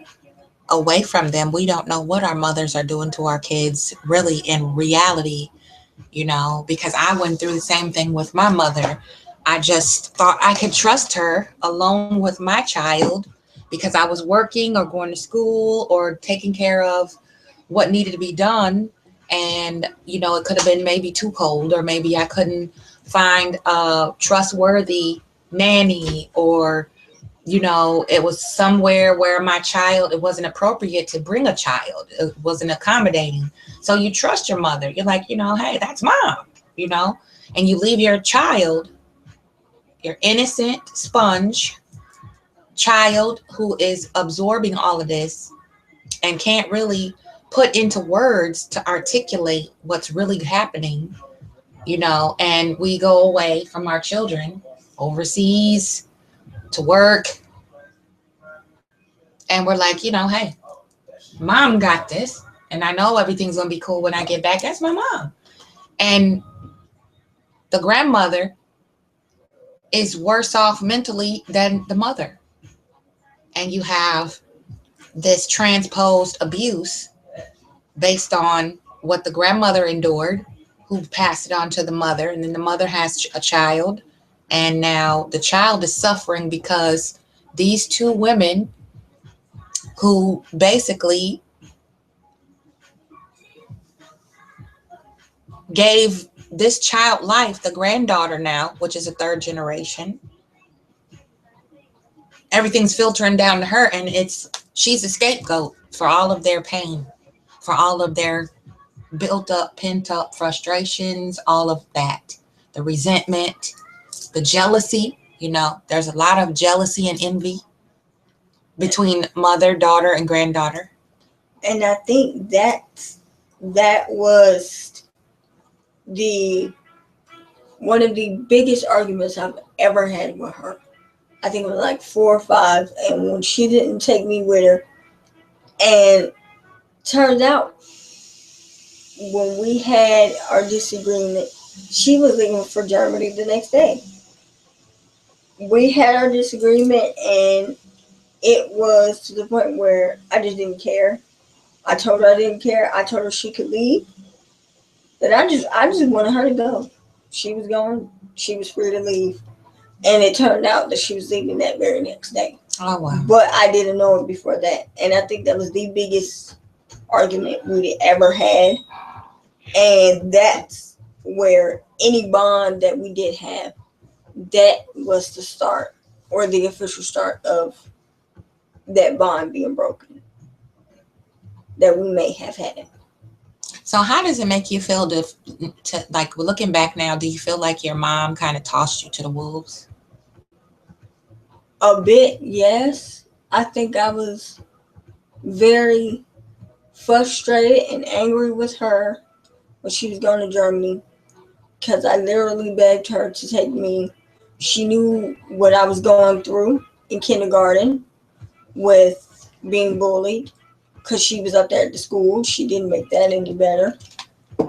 away from them, we don't know what our mothers are doing to our kids, really, in reality, because I went through the same thing with my mother. I just thought I could trust her alone with my child because I was working or going to school or taking care of what needed to be done. And, it could have been maybe too cold, or maybe I couldn't find a trustworthy nanny, or, it was somewhere where my child, it wasn't appropriate to bring a child. It wasn't accommodating. So you trust your mother. You're like, hey, that's mom, you know, and you leave your child, your innocent sponge child who is absorbing all of this and can't really put into words to articulate what's really happening, and we go away from our children overseas to work, and we're like, hey, mom got this, and I know everything's gonna be cool when I get back. That's my mom. And the grandmother is worse off mentally than the mother. And you have this transposed abuse based on what the grandmother endured, who passed it on to the mother, and then the mother has a child, and now the child is suffering because these two women who basically gave this child life, the granddaughter now, which is a third generation, everything's filtering down to her, and she's a scapegoat for all of their pain, for all of their built up, pent up frustrations, all of that, the resentment, the jealousy. There's a lot of jealousy and envy between mother, daughter, and granddaughter. And I think that was the one of the biggest arguments I've ever had with her. I think it was like 4 or 5, and when she didn't take me with her, and turned out when we had our disagreement, she was leaving for Germany the next day. We had our disagreement, and it was to the point where I just didn't care. I told her I didn't care. I told her she could leave. That I just wanted her to go. She was going. She was free to leave. And it turned out that she was leaving that very next day. Oh, wow. But I didn't know it before that. And I think that was the biggest argument we ever had. And that's where any bond that we did have, that was the start, or the official start of that bond being broken that we may have had. So how does it make you feel to like, looking back now, do you feel like your mom kind of tossed you to the wolves? A bit, yes. I think I was very frustrated and angry with her when she was going to Germany, because I literally begged her to take me. She knew what I was going through in kindergarten with being bullied, because she was up there at the school. She didn't make that any better.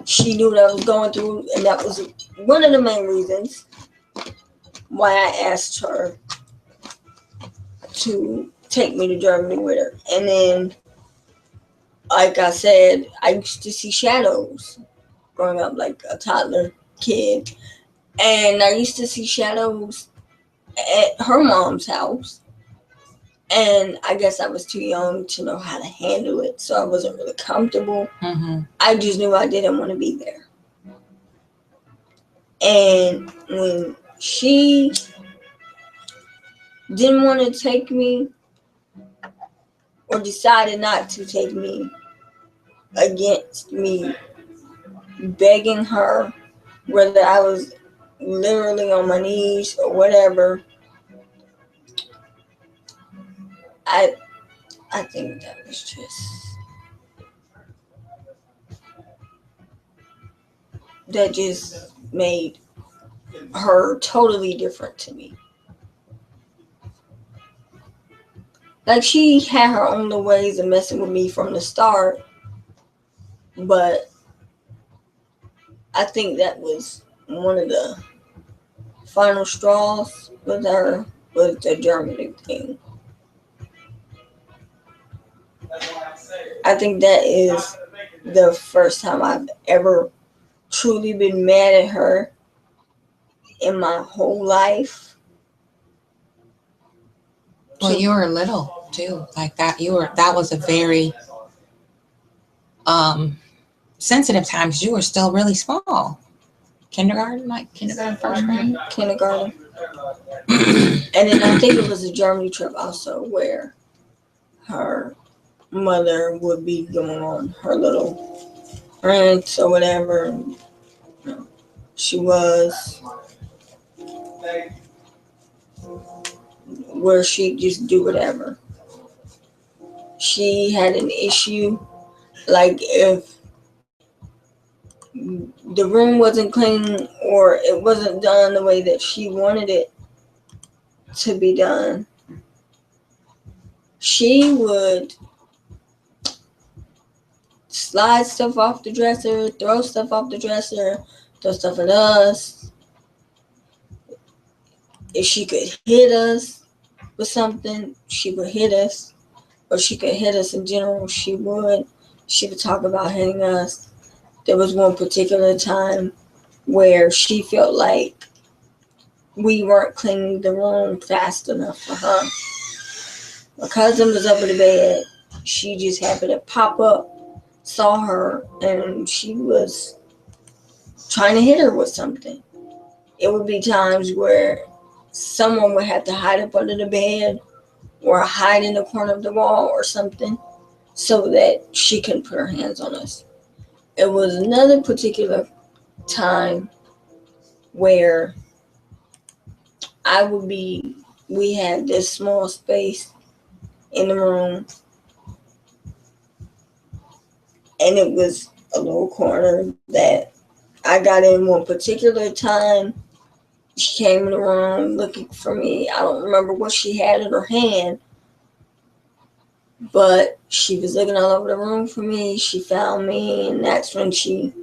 She knew what I was going through, and that was one of the main reasons why I asked her to take me to Germany with her. And then, like I said, I used to see shadows growing up, like a toddler kid. And I used to see shadows at her mom's house. And I guess I was too young to know how to handle it, so I wasn't really comfortable. Mm-hmm. I just knew I didn't want to be there. And when she didn't want to take me, or decided not to take me, against me begging her, whether I was literally on my knees or whatever, I think that was just made her totally different to me. Like, she had her own little ways of messing with me from the start, but I think that was one of the final straws with her, was the Germany thing. I think that is the first time I've ever truly been mad at her in my whole life. Well, you were little too, like that. That was a very um sensitive time because you were still really small. Kindergarten, like kindergarten, first grade. Kindergarten. And then I think it was a Germany trip also where her mother would be going on her little rants or whatever. She was where she just do whatever. She had an issue, like if the room wasn't clean or it wasn't done the way that she wanted it to be done, she would slide stuff off the dresser, throw stuff off the dresser, throw stuff at us. If she could hit us with something, she would hit us. Or she could hit us in general, she would. She would talk about hitting us. There was one particular time where she felt like we weren't cleaning the room fast enough for her. My cousin was over the bed. She just happened to pop up, saw her, and she was trying to hit her with something. It would be times where someone would have to hide up under the bed or hide in the corner of the wall or something so that she couldn't put her hands on us. It was another particular time where we had this small space in the room, and it was a little corner that I got in one particular time. She came in the room looking for me. I don't remember what she had in her hand, but she was looking all over the room for me. She found me, and that's when she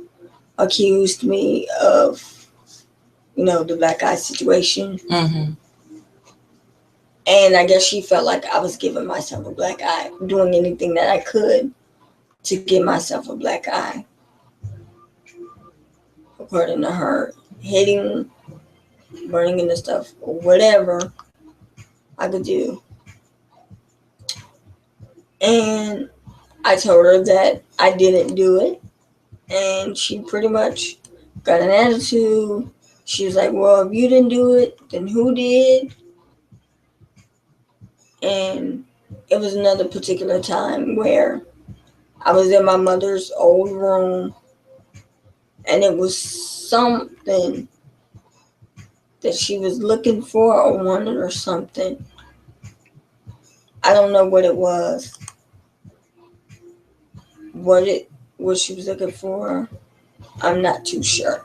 accused me of, the black eye situation. Mm-hmm. And I guess she felt like I was giving myself a black eye, doing anything that I could to give myself a black eye. According to her, hitting, burning the stuff, or whatever I could do. And I told her that I didn't do it. And she pretty much got an attitude. She was like, well, if you didn't do it, then who did? And it was another particular time where I was in my mother's old room, and it was something that she was looking for or wanted or something. I don't know what it was. What she was looking for, I'm not too sure.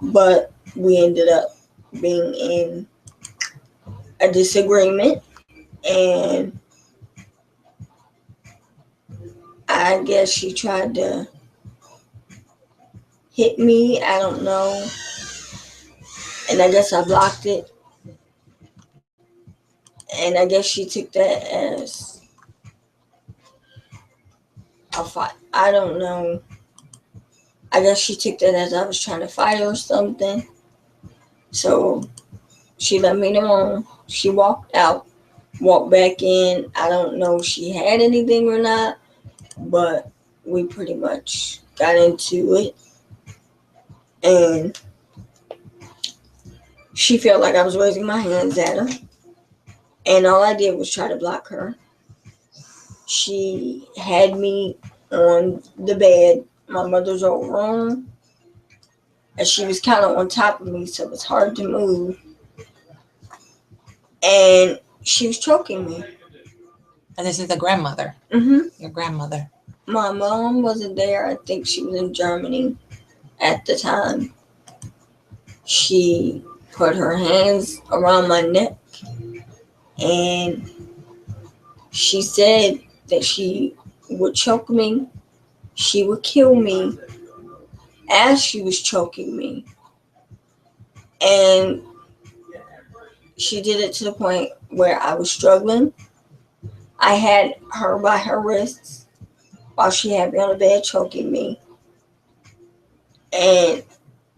But we ended up being in a disagreement, and I guess she tried to hit me. I don't know. And I guess I blocked it. And I guess she took that as a fight. I don't know. I guess she took that as I was trying to fight her or something. So she let me alone. She walked out, walked back in. I don't know if she had anything or not, but we pretty much got into it. And she felt like I was raising my hands at her. And all I did was try to block her. She had me on the bed, my mother's old room. And she was kind of on top of me, so it was hard to move. And she was choking me. And this is the grandmother. Mm-hmm. Your grandmother. My mom wasn't there. I think she was in Germany at the time. She put her hands around my neck, and she said that she would choke me. She would kill me as she was choking me. And she did it to the point where I was struggling. I had her by her wrists while she had me on the bed choking me. And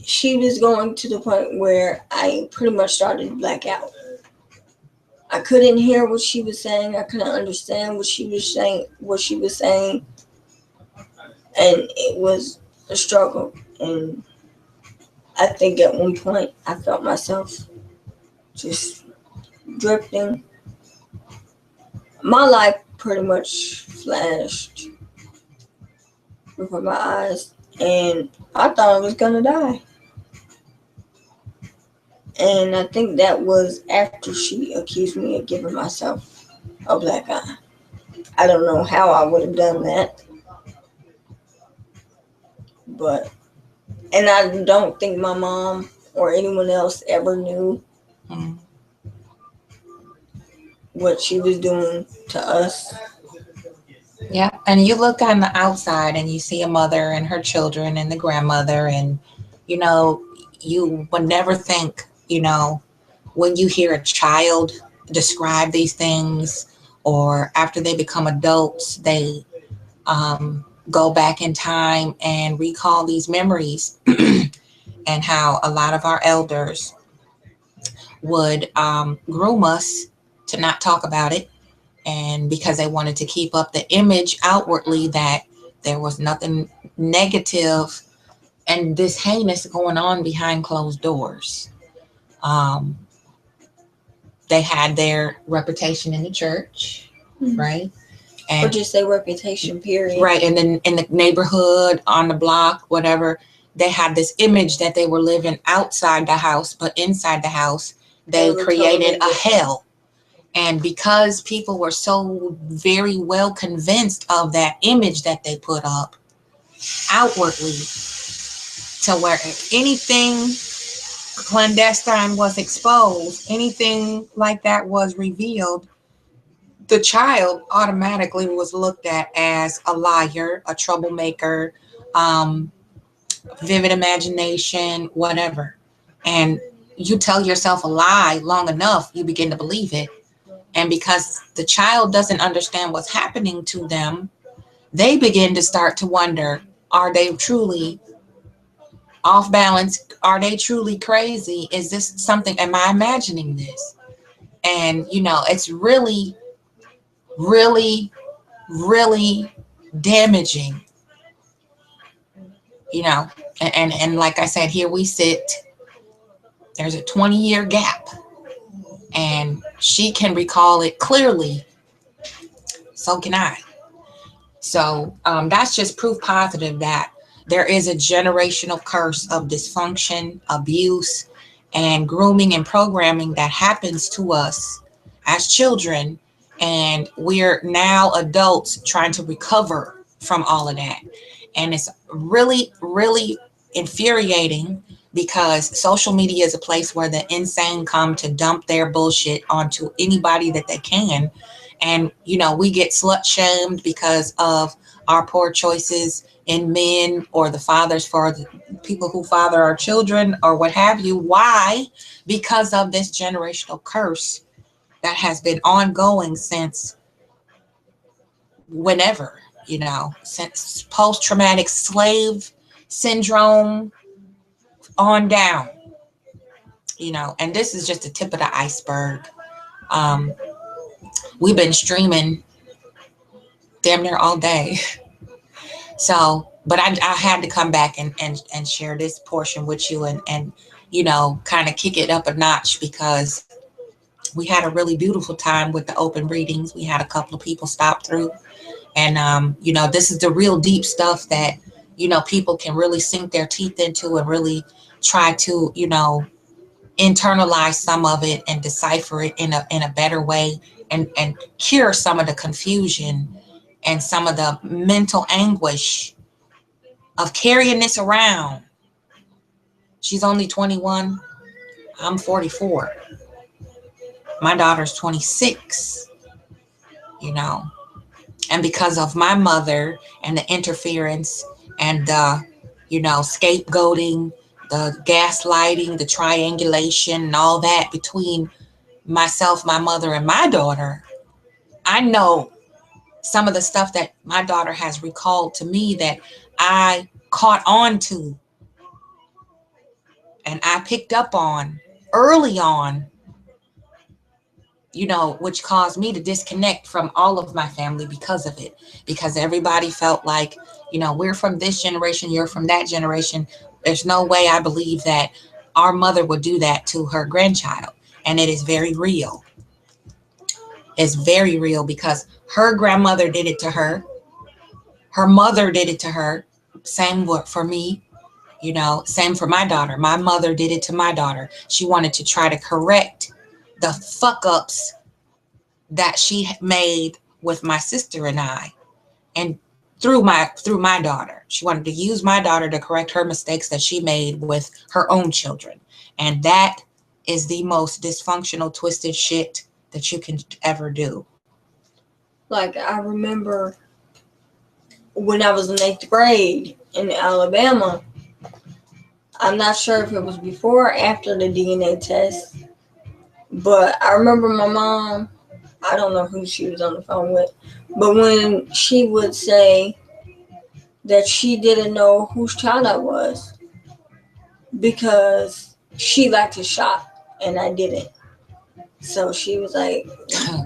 she was going to the point where I pretty much started to black out. I couldn't hear what she was saying. I couldn't understand what she was saying. And it was a struggle. And I think at one point I felt myself just drifting. My life pretty much flashed before my eyes, and I thought I was gonna die. And I think that was after she accused me of giving myself a black eye. I don't know how I would have done that, but and I don't think my mom or anyone else ever knew what she was doing to us. Yeah. And you look on the outside and you see a mother and her children and the grandmother, and, you know, you would never think, when you hear a child describe these things, or after they become adults, they go back in time and recall these memories, and how a lot of our elders would groom us to not talk about it, and because they wanted to keep up the image outwardly that there was nothing negative and this heinous going on behind closed doors. Um, they had their reputation in the church, right? Or just their reputation, period. Right, and then in the neighborhood, on the block, whatever, they had this image that they were living outside the house, but inside the house, they created a hell. And because people were so very well convinced of that image that they put up outwardly, to where if anything clandestine was exposed, anything like that was revealed, the child automatically was looked at as a liar, a troublemaker, um, vivid imagination, whatever. And you tell yourself a lie long enough, you begin to believe it. And because the child doesn't understand what's happening to them, they begin to start to wonder, are they truly off balance? Are they truly crazy? Is this something? Am I imagining this? And, it's really, really, really damaging, and like I said, here we sit, there's a 20-year gap, and she can recall it clearly. So can I. So that's just proof positive that there is a generational curse of dysfunction, abuse, and grooming and programming that happens to us as children. And we're now adults trying to recover from all of that. And it's really, really infuriating, because social media is a place where the insane come to dump their bullshit onto anybody that they can. And, we get slut shamed because of our poor choices in men, or the fathers for the people who father our children, or what have you. Why? Because of this generational curse that has been ongoing since whenever, since post-traumatic slave syndrome on down, and this is just the tip of the iceberg. Um, we've been streaming damn near all day. So, but I had to come back and share this portion with you, and kind of kick it up a notch, because we had a really beautiful time with the open readings. We had a couple of people stop through, and this is the real deep stuff that people can really sink their teeth into, and really try to internalize some of it and decipher it in a better way, and cure some of the confusion and some of the mental anguish of carrying this around. She's only 21. I'm 44. My daughter's 26, And because of my mother and the interference and the, scapegoating, the gaslighting, the triangulation, and all that between myself, my mother, and my daughter, I know some of the stuff that my daughter has recalled to me that I caught on to And I picked up on early on, which caused me to disconnect from all of my family because of it. Because everybody felt like, we're from this generation, you're from that generation. There's no way I believe that our mother would do that to her grandchild. And it is very real. It's very real because her grandmother did it to her. Her mother did it to her. Same for me. Same for my daughter. My mother did it to my daughter. She wanted to try to correct the fuck ups that she made with my sister and I, and through my daughter. She wanted to use my daughter to correct her mistakes that she made with her own children. And that is the most dysfunctional, twisted shit that you can ever do. Like, I remember when I was in 8th grade in Alabama, I'm not sure if it was before or after the DNA test, but I remember my mom, I don't know who she was on the phone with, but when she would say that she didn't know whose child I was because she liked to shop and I didn't. So she was like,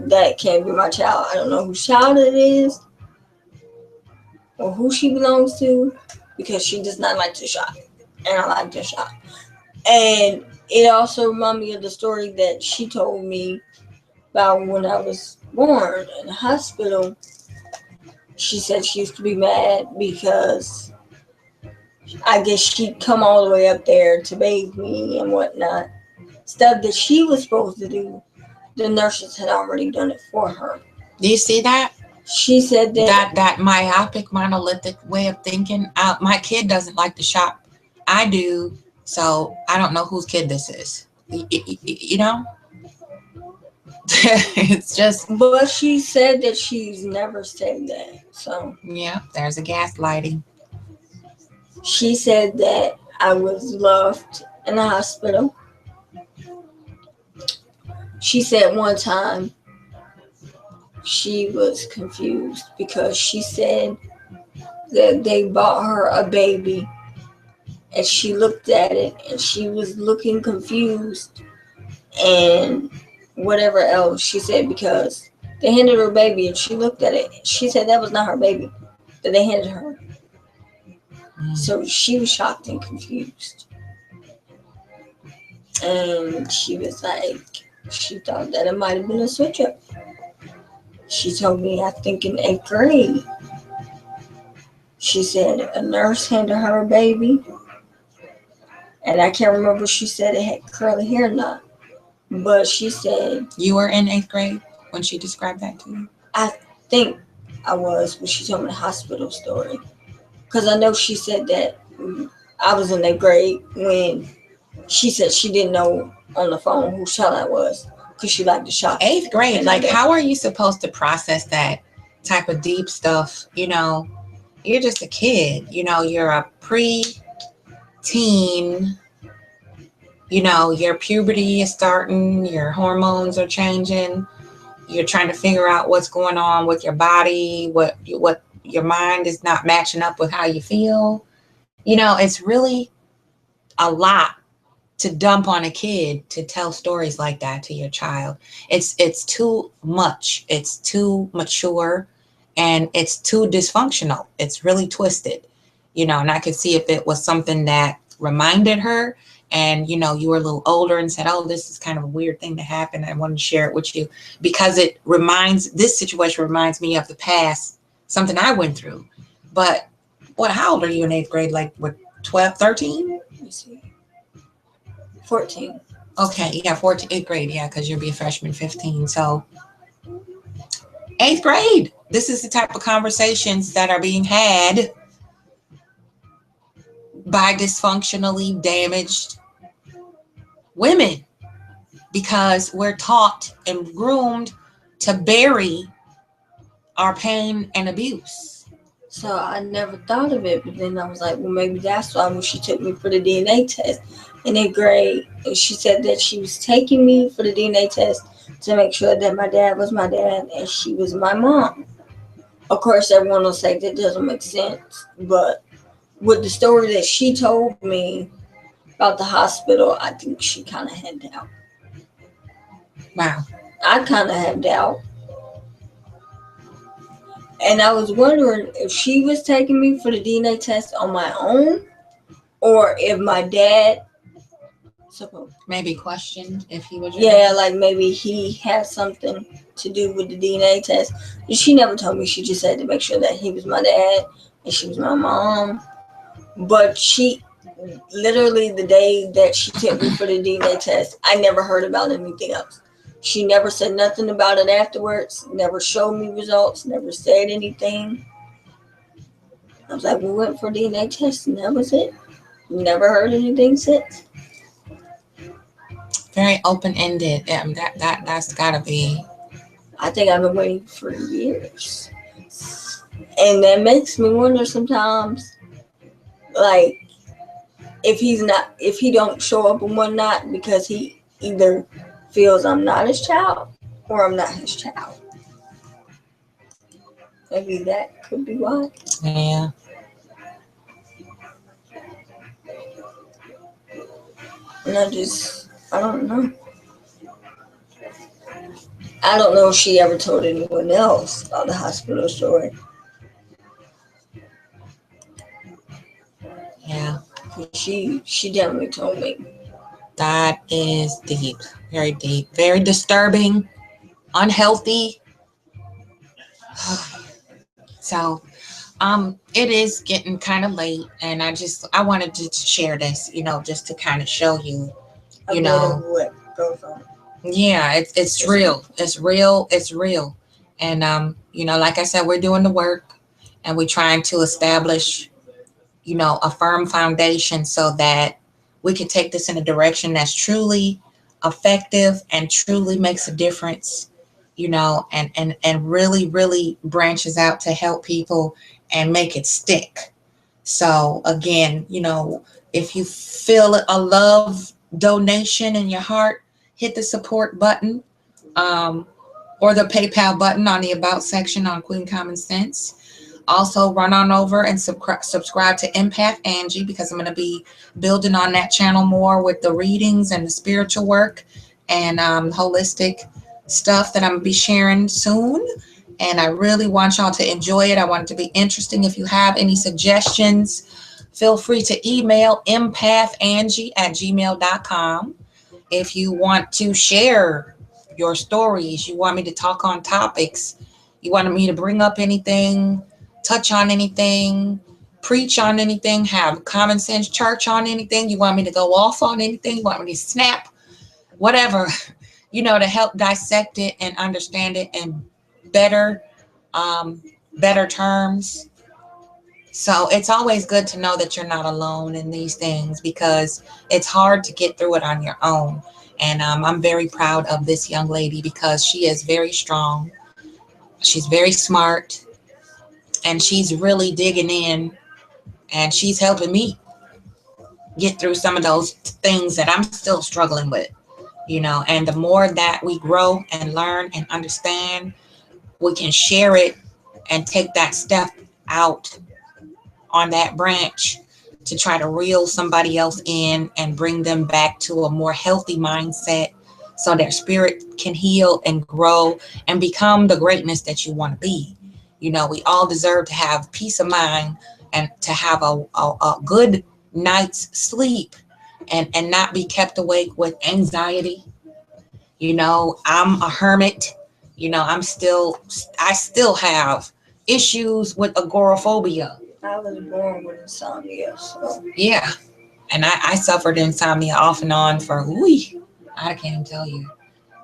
that can't be my child. I don't know whose child it is or who she belongs to because she does not like to shop. And I like to shop. And it also reminded me of the story that she told me about when I was born in the hospital. She said she used to be mad because I guess she'd come all the way up there to bathe me and whatnot. Stuff that she was supposed to do, the nurses had already done it for her. Do you see that? She said that myopic, monolithic way of thinking. My kid doesn't like to shop. I do, so I don't know whose kid this is. It's just. But she said that she's never said that. So yeah, there's a gaslighting. She said that I was loved in the hospital. She said one time she was confused because she said that they bought her a baby and she looked at it and she was looking confused and whatever else she said because they handed her a baby and she looked at it. She said that was not her baby that they handed her. So she was shocked and confused. And she was like, she thought that it might have been a switch up. She told me, I think in 8th grade, she said a nurse handed her a baby. And I can't remember if she said it had curly hair or not. But she said... You were in 8th grade when she described that to you? I think I was when she told me the hospital story. Because I know she said that I was in 8th grade when she said she didn't know on the phone whose child I was. Because she liked to shop. 8th grade, like how are you supposed to process that type of deep stuff? You're just a kid. You're a pre-teen. Your puberty is starting. Your hormones are changing. You're trying to figure out what's going on with your body. What your mind is not matching up with how you feel. It's really a lot to dump on a kid to tell stories like that to your child. It's too much. It's too mature and it's too dysfunctional. It's really twisted, and I could see if it was something that reminded her and, you were a little older and said, oh, this is kind of a weird thing to happen. I wanted to share it with you because this situation reminds me of the past, something I went through. But how old are you in 8th grade? Like what, 12, 13? Let me see. 14. Okay, yeah, 8th grade, yeah, because you'll be a freshman 15. So 8th grade, this is the type of conversations that are being had by dysfunctionally damaged women because we're taught and groomed to bury our pain and abuse. So I never thought of it, but then I was like, well, maybe that's why when she took me for the DNA test in 8th grade, she said that she was taking me for the DNA test to make sure that my dad was my dad and she was my mom. Of course, everyone will say that doesn't make sense, but with the story that she told me, about the hospital, I think she kind of had doubt. Wow. I kind of have doubt. And I was wondering if she was taking me for the DNA test on my own, or if my dad maybe questioned if he was. Yeah, like maybe he had something to do with the DNA test. She never told me. She just said to make sure that he was my dad and she was my mom. But she, literally the day that she took me for the DNA test, I never heard about anything else. She never said nothing about it afterwards, never showed me results, never said anything. I was like, we went for DNA test and that was it. Never heard anything since. Very open-ended. That's gotta be. I think I've been waiting for years. And that makes me wonder sometimes, like, if he don't show up and whatnot because he either feels I'm not his child or I'm not his child. Maybe that could be why. Yeah. And I don't know. I don't know if she ever told anyone else about the hospital story. Yeah. She definitely told me. That is deep. Very deep. Very disturbing. Unhealthy. So it is getting kind of late, and I wanted to share this, just to kind of show you, A bit of what goes on. Yeah, it's real. It's real. It's real. And like I said, we're doing the work, and we're trying to establish, a firm foundation so that we can take this in a direction that's truly effective and truly makes a difference, and really, really branches out to help people and make it stick. So again, if you feel a love donation in your heart, hit the support button, um, or the PayPal button on the About section on Queen Common Sense. Also, run on over and subscribe to Empath Angie, because I'm going to be building on that channel more with the readings and the spiritual work and holistic stuff that I'm going to be sharing soon. And I really want y'all to enjoy it. I want it to be interesting. If you have any suggestions, feel free to email empathangie@gmail.com. If you want to share your stories, you want me to talk on topics, you want me to bring up anything, touch on anything, preach on anything, have common sense church on anything, you want me to go off on anything, you want me to snap, whatever, to help dissect it and understand it in better, better terms. So it's always good to know that you're not alone in these things, because it's hard to get through it on your own. And I'm very proud of this young lady, because she is very strong. She's very smart, and she's really digging in, and she's helping me get through some of those things that I'm still struggling with, and the more that we grow and learn and understand, we can share it and take that step out on that branch to try to reel somebody else in and bring them back to a more healthy mindset, so their spirit can heal and grow and become the greatness that you want to be. We all deserve to have peace of mind and to have a good night's sleep, and not be kept awake with anxiety. I'm a hermit. I still have issues with agoraphobia. I was born with insomnia, so Yeah. And I suffered insomnia off and on for, I can't even tell you,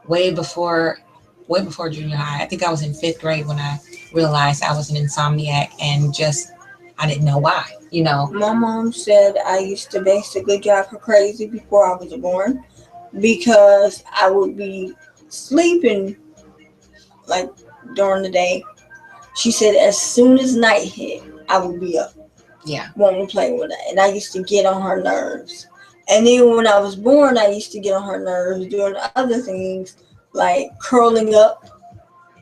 way before way before junior high. I think I was in fifth grade when I realized I was an insomniac, and just I didn't know why. My mom said I used to basically drive her crazy before I was born because I would be sleeping like during the day. She said as soon as night hit, I would be up. Yeah. Wanting to play with her. And I used to get on her nerves. And then when I was born, I used to get on her nerves doing other things like curling up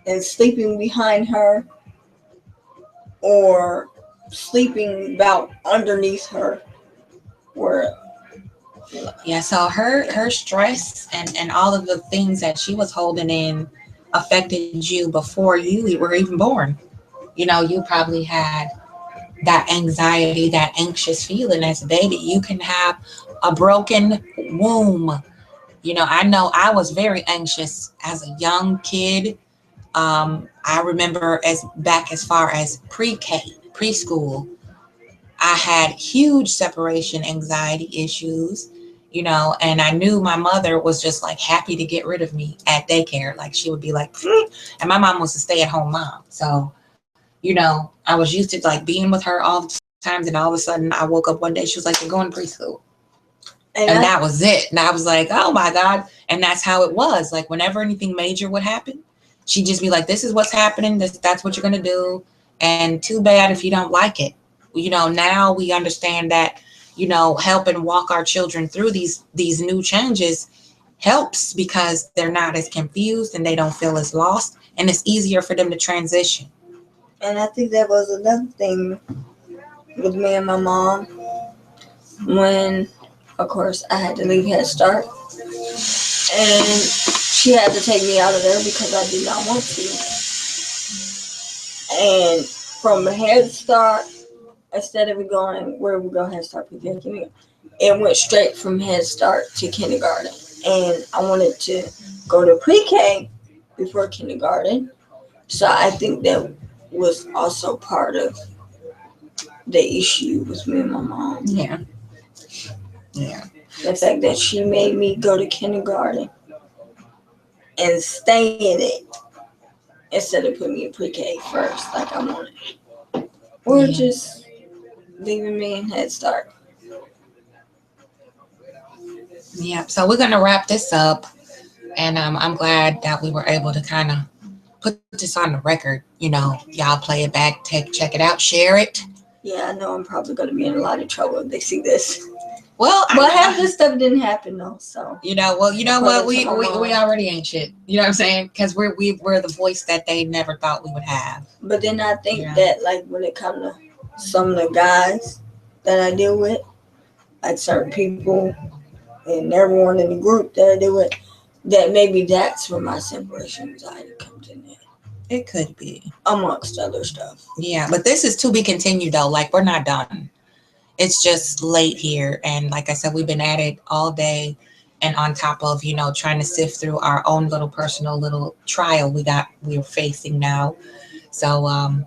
and sleeping behind her or sleeping about underneath her, where Yeah, so her stress and all of the things that she was holding in affected you before you were even born. You probably had that anxiety, that anxious feeling as a baby. You can have a broken womb. I know I was very anxious as a young kid. I remember as back as far as pre-K, preschool, I had huge separation anxiety issues, and I knew my mother was just like happy to get rid of me at daycare. Like she would be like, and my mom was a stay at home mom. So, I was used to like being with her all the times. And all of a sudden I woke up one day, she was like, you're going to preschool. And that was it. And I was like, oh my God. And that's how it was. Like whenever anything major would happen, she'd just be like, this is what's happening. That's what you're going to do. And too bad if you don't like it. Now we understand that, helping walk our children through these new changes helps because they're not as confused and they don't feel as lost. And it's easier for them to transition. And I think that was another thing with me and my mom when, of course, I had to leave Head Start. And she had to take me out of there because I did not want to. And from Head Start, instead of going, where we go, Head Start, pre-K, it went straight from Head Start to kindergarten. And I wanted to go to pre-K before kindergarten. So I think that was also part of the issue with me and my mom. Yeah. Yeah. The fact that she made me go to kindergarten and stay in it instead of putting me in pre-K first, like I wanted. Or just leaving me in Head Start. Yeah. So we're gonna wrap this up, and I'm glad that we were able to kind of put this on the record. Y'all play it back, check it out, share it. Yeah, I know I'm probably going to be in a lot of trouble if they see this. Well, half this stuff didn't happen though, so. You know what? We already ain't shit. You know what I'm saying? Because we're the voice that they never thought we would have. But then I think that like when it comes to some of the guys that I deal with, like certain people and everyone in the group that I deal with, that maybe that's where my separation anxiety comes in there. It could be. Amongst other stuff. Yeah, but this is to be continued though. Like we're not done. It's just late here, and like I said, we've been at it all day, and on top of trying to sift through our own little personal little trial we're facing now. So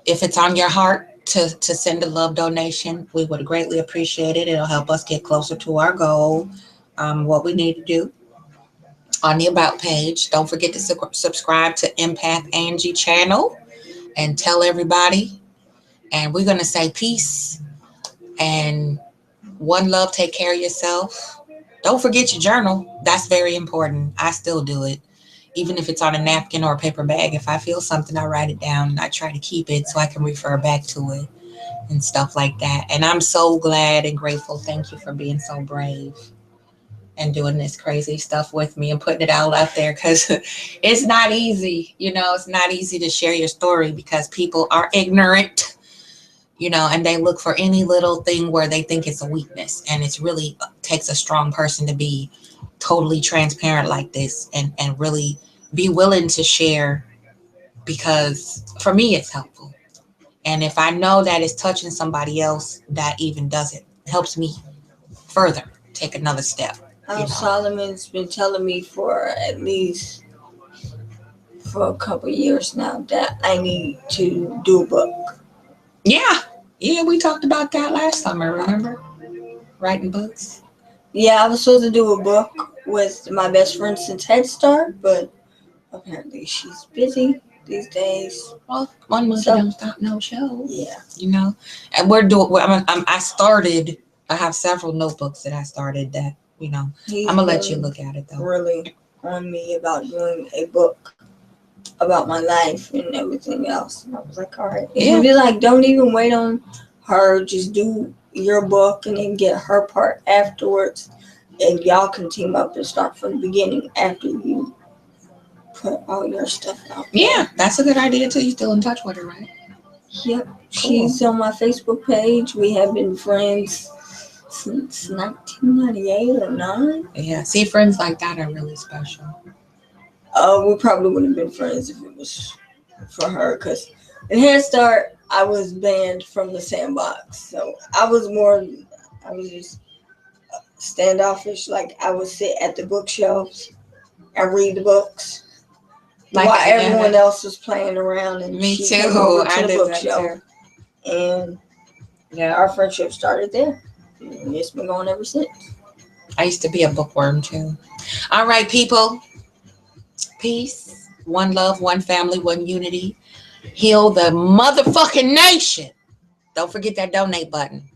if it's on your heart to send a love donation, we would greatly appreciate it. It'll help us get closer to our goal. What we need to do on the About page. Don't forget to subscribe to Empath Angie channel and tell everybody. And we're going to say peace and one love. Take care of yourself. Don't forget your journal. That's very important. I still do it. Even if it's on a napkin or a paper bag. If I feel something, I write it down and I try to keep it so I can refer back to it and stuff like that. And I'm so glad and grateful. Thank you for being so brave and doing this crazy stuff with me and putting it all out there because it's not easy. It's not easy to share your story because people are ignorant, and they look for any little thing where they think it's a weakness. And it's really takes a strong person to be totally transparent like this and really be willing to share because for me, it's helpful. And if I know that it's touching somebody else, that even does it, helps me further take another step. Solomon's been telling me for at least for a couple of years now that I need to do a book. Yeah, we talked about that last summer, remember? Writing books. Yeah, I was supposed to do a book with my best friend since Head Start, but apparently she's busy these days. Well, one month don't stop no show. Yeah. And we're doing. I have several notebooks that I started that I'm gonna let you look at it though. Really on me about doing a book about my life and everything else. And I was like, all right. Yeah. Be like, don't even wait on her. Just do your book and then get her part afterwards. And y'all can team up and start from the beginning after you put all your stuff out. Yeah, that's a good idea too. You're still in touch with her, right? Yep. Cool. She's on my Facebook page. We have been friends since 1998 or 9. Yeah, see, friends like that are really special. We probably wouldn't have been friends if it was for her, because in Head Start, I was banned from the sandbox. So I was just standoffish. Like, I would sit at the bookshelves and read the books Like, while yeah, everyone else was playing around, and me she too. came over to I the did that bookshelf, too. and Yeah, our friendship started there. And it's been going ever since. I used to be a bookworm too. All right, people. Peace, one love, one family, one unity. Heal the motherfucking nation. Don't forget that donate button.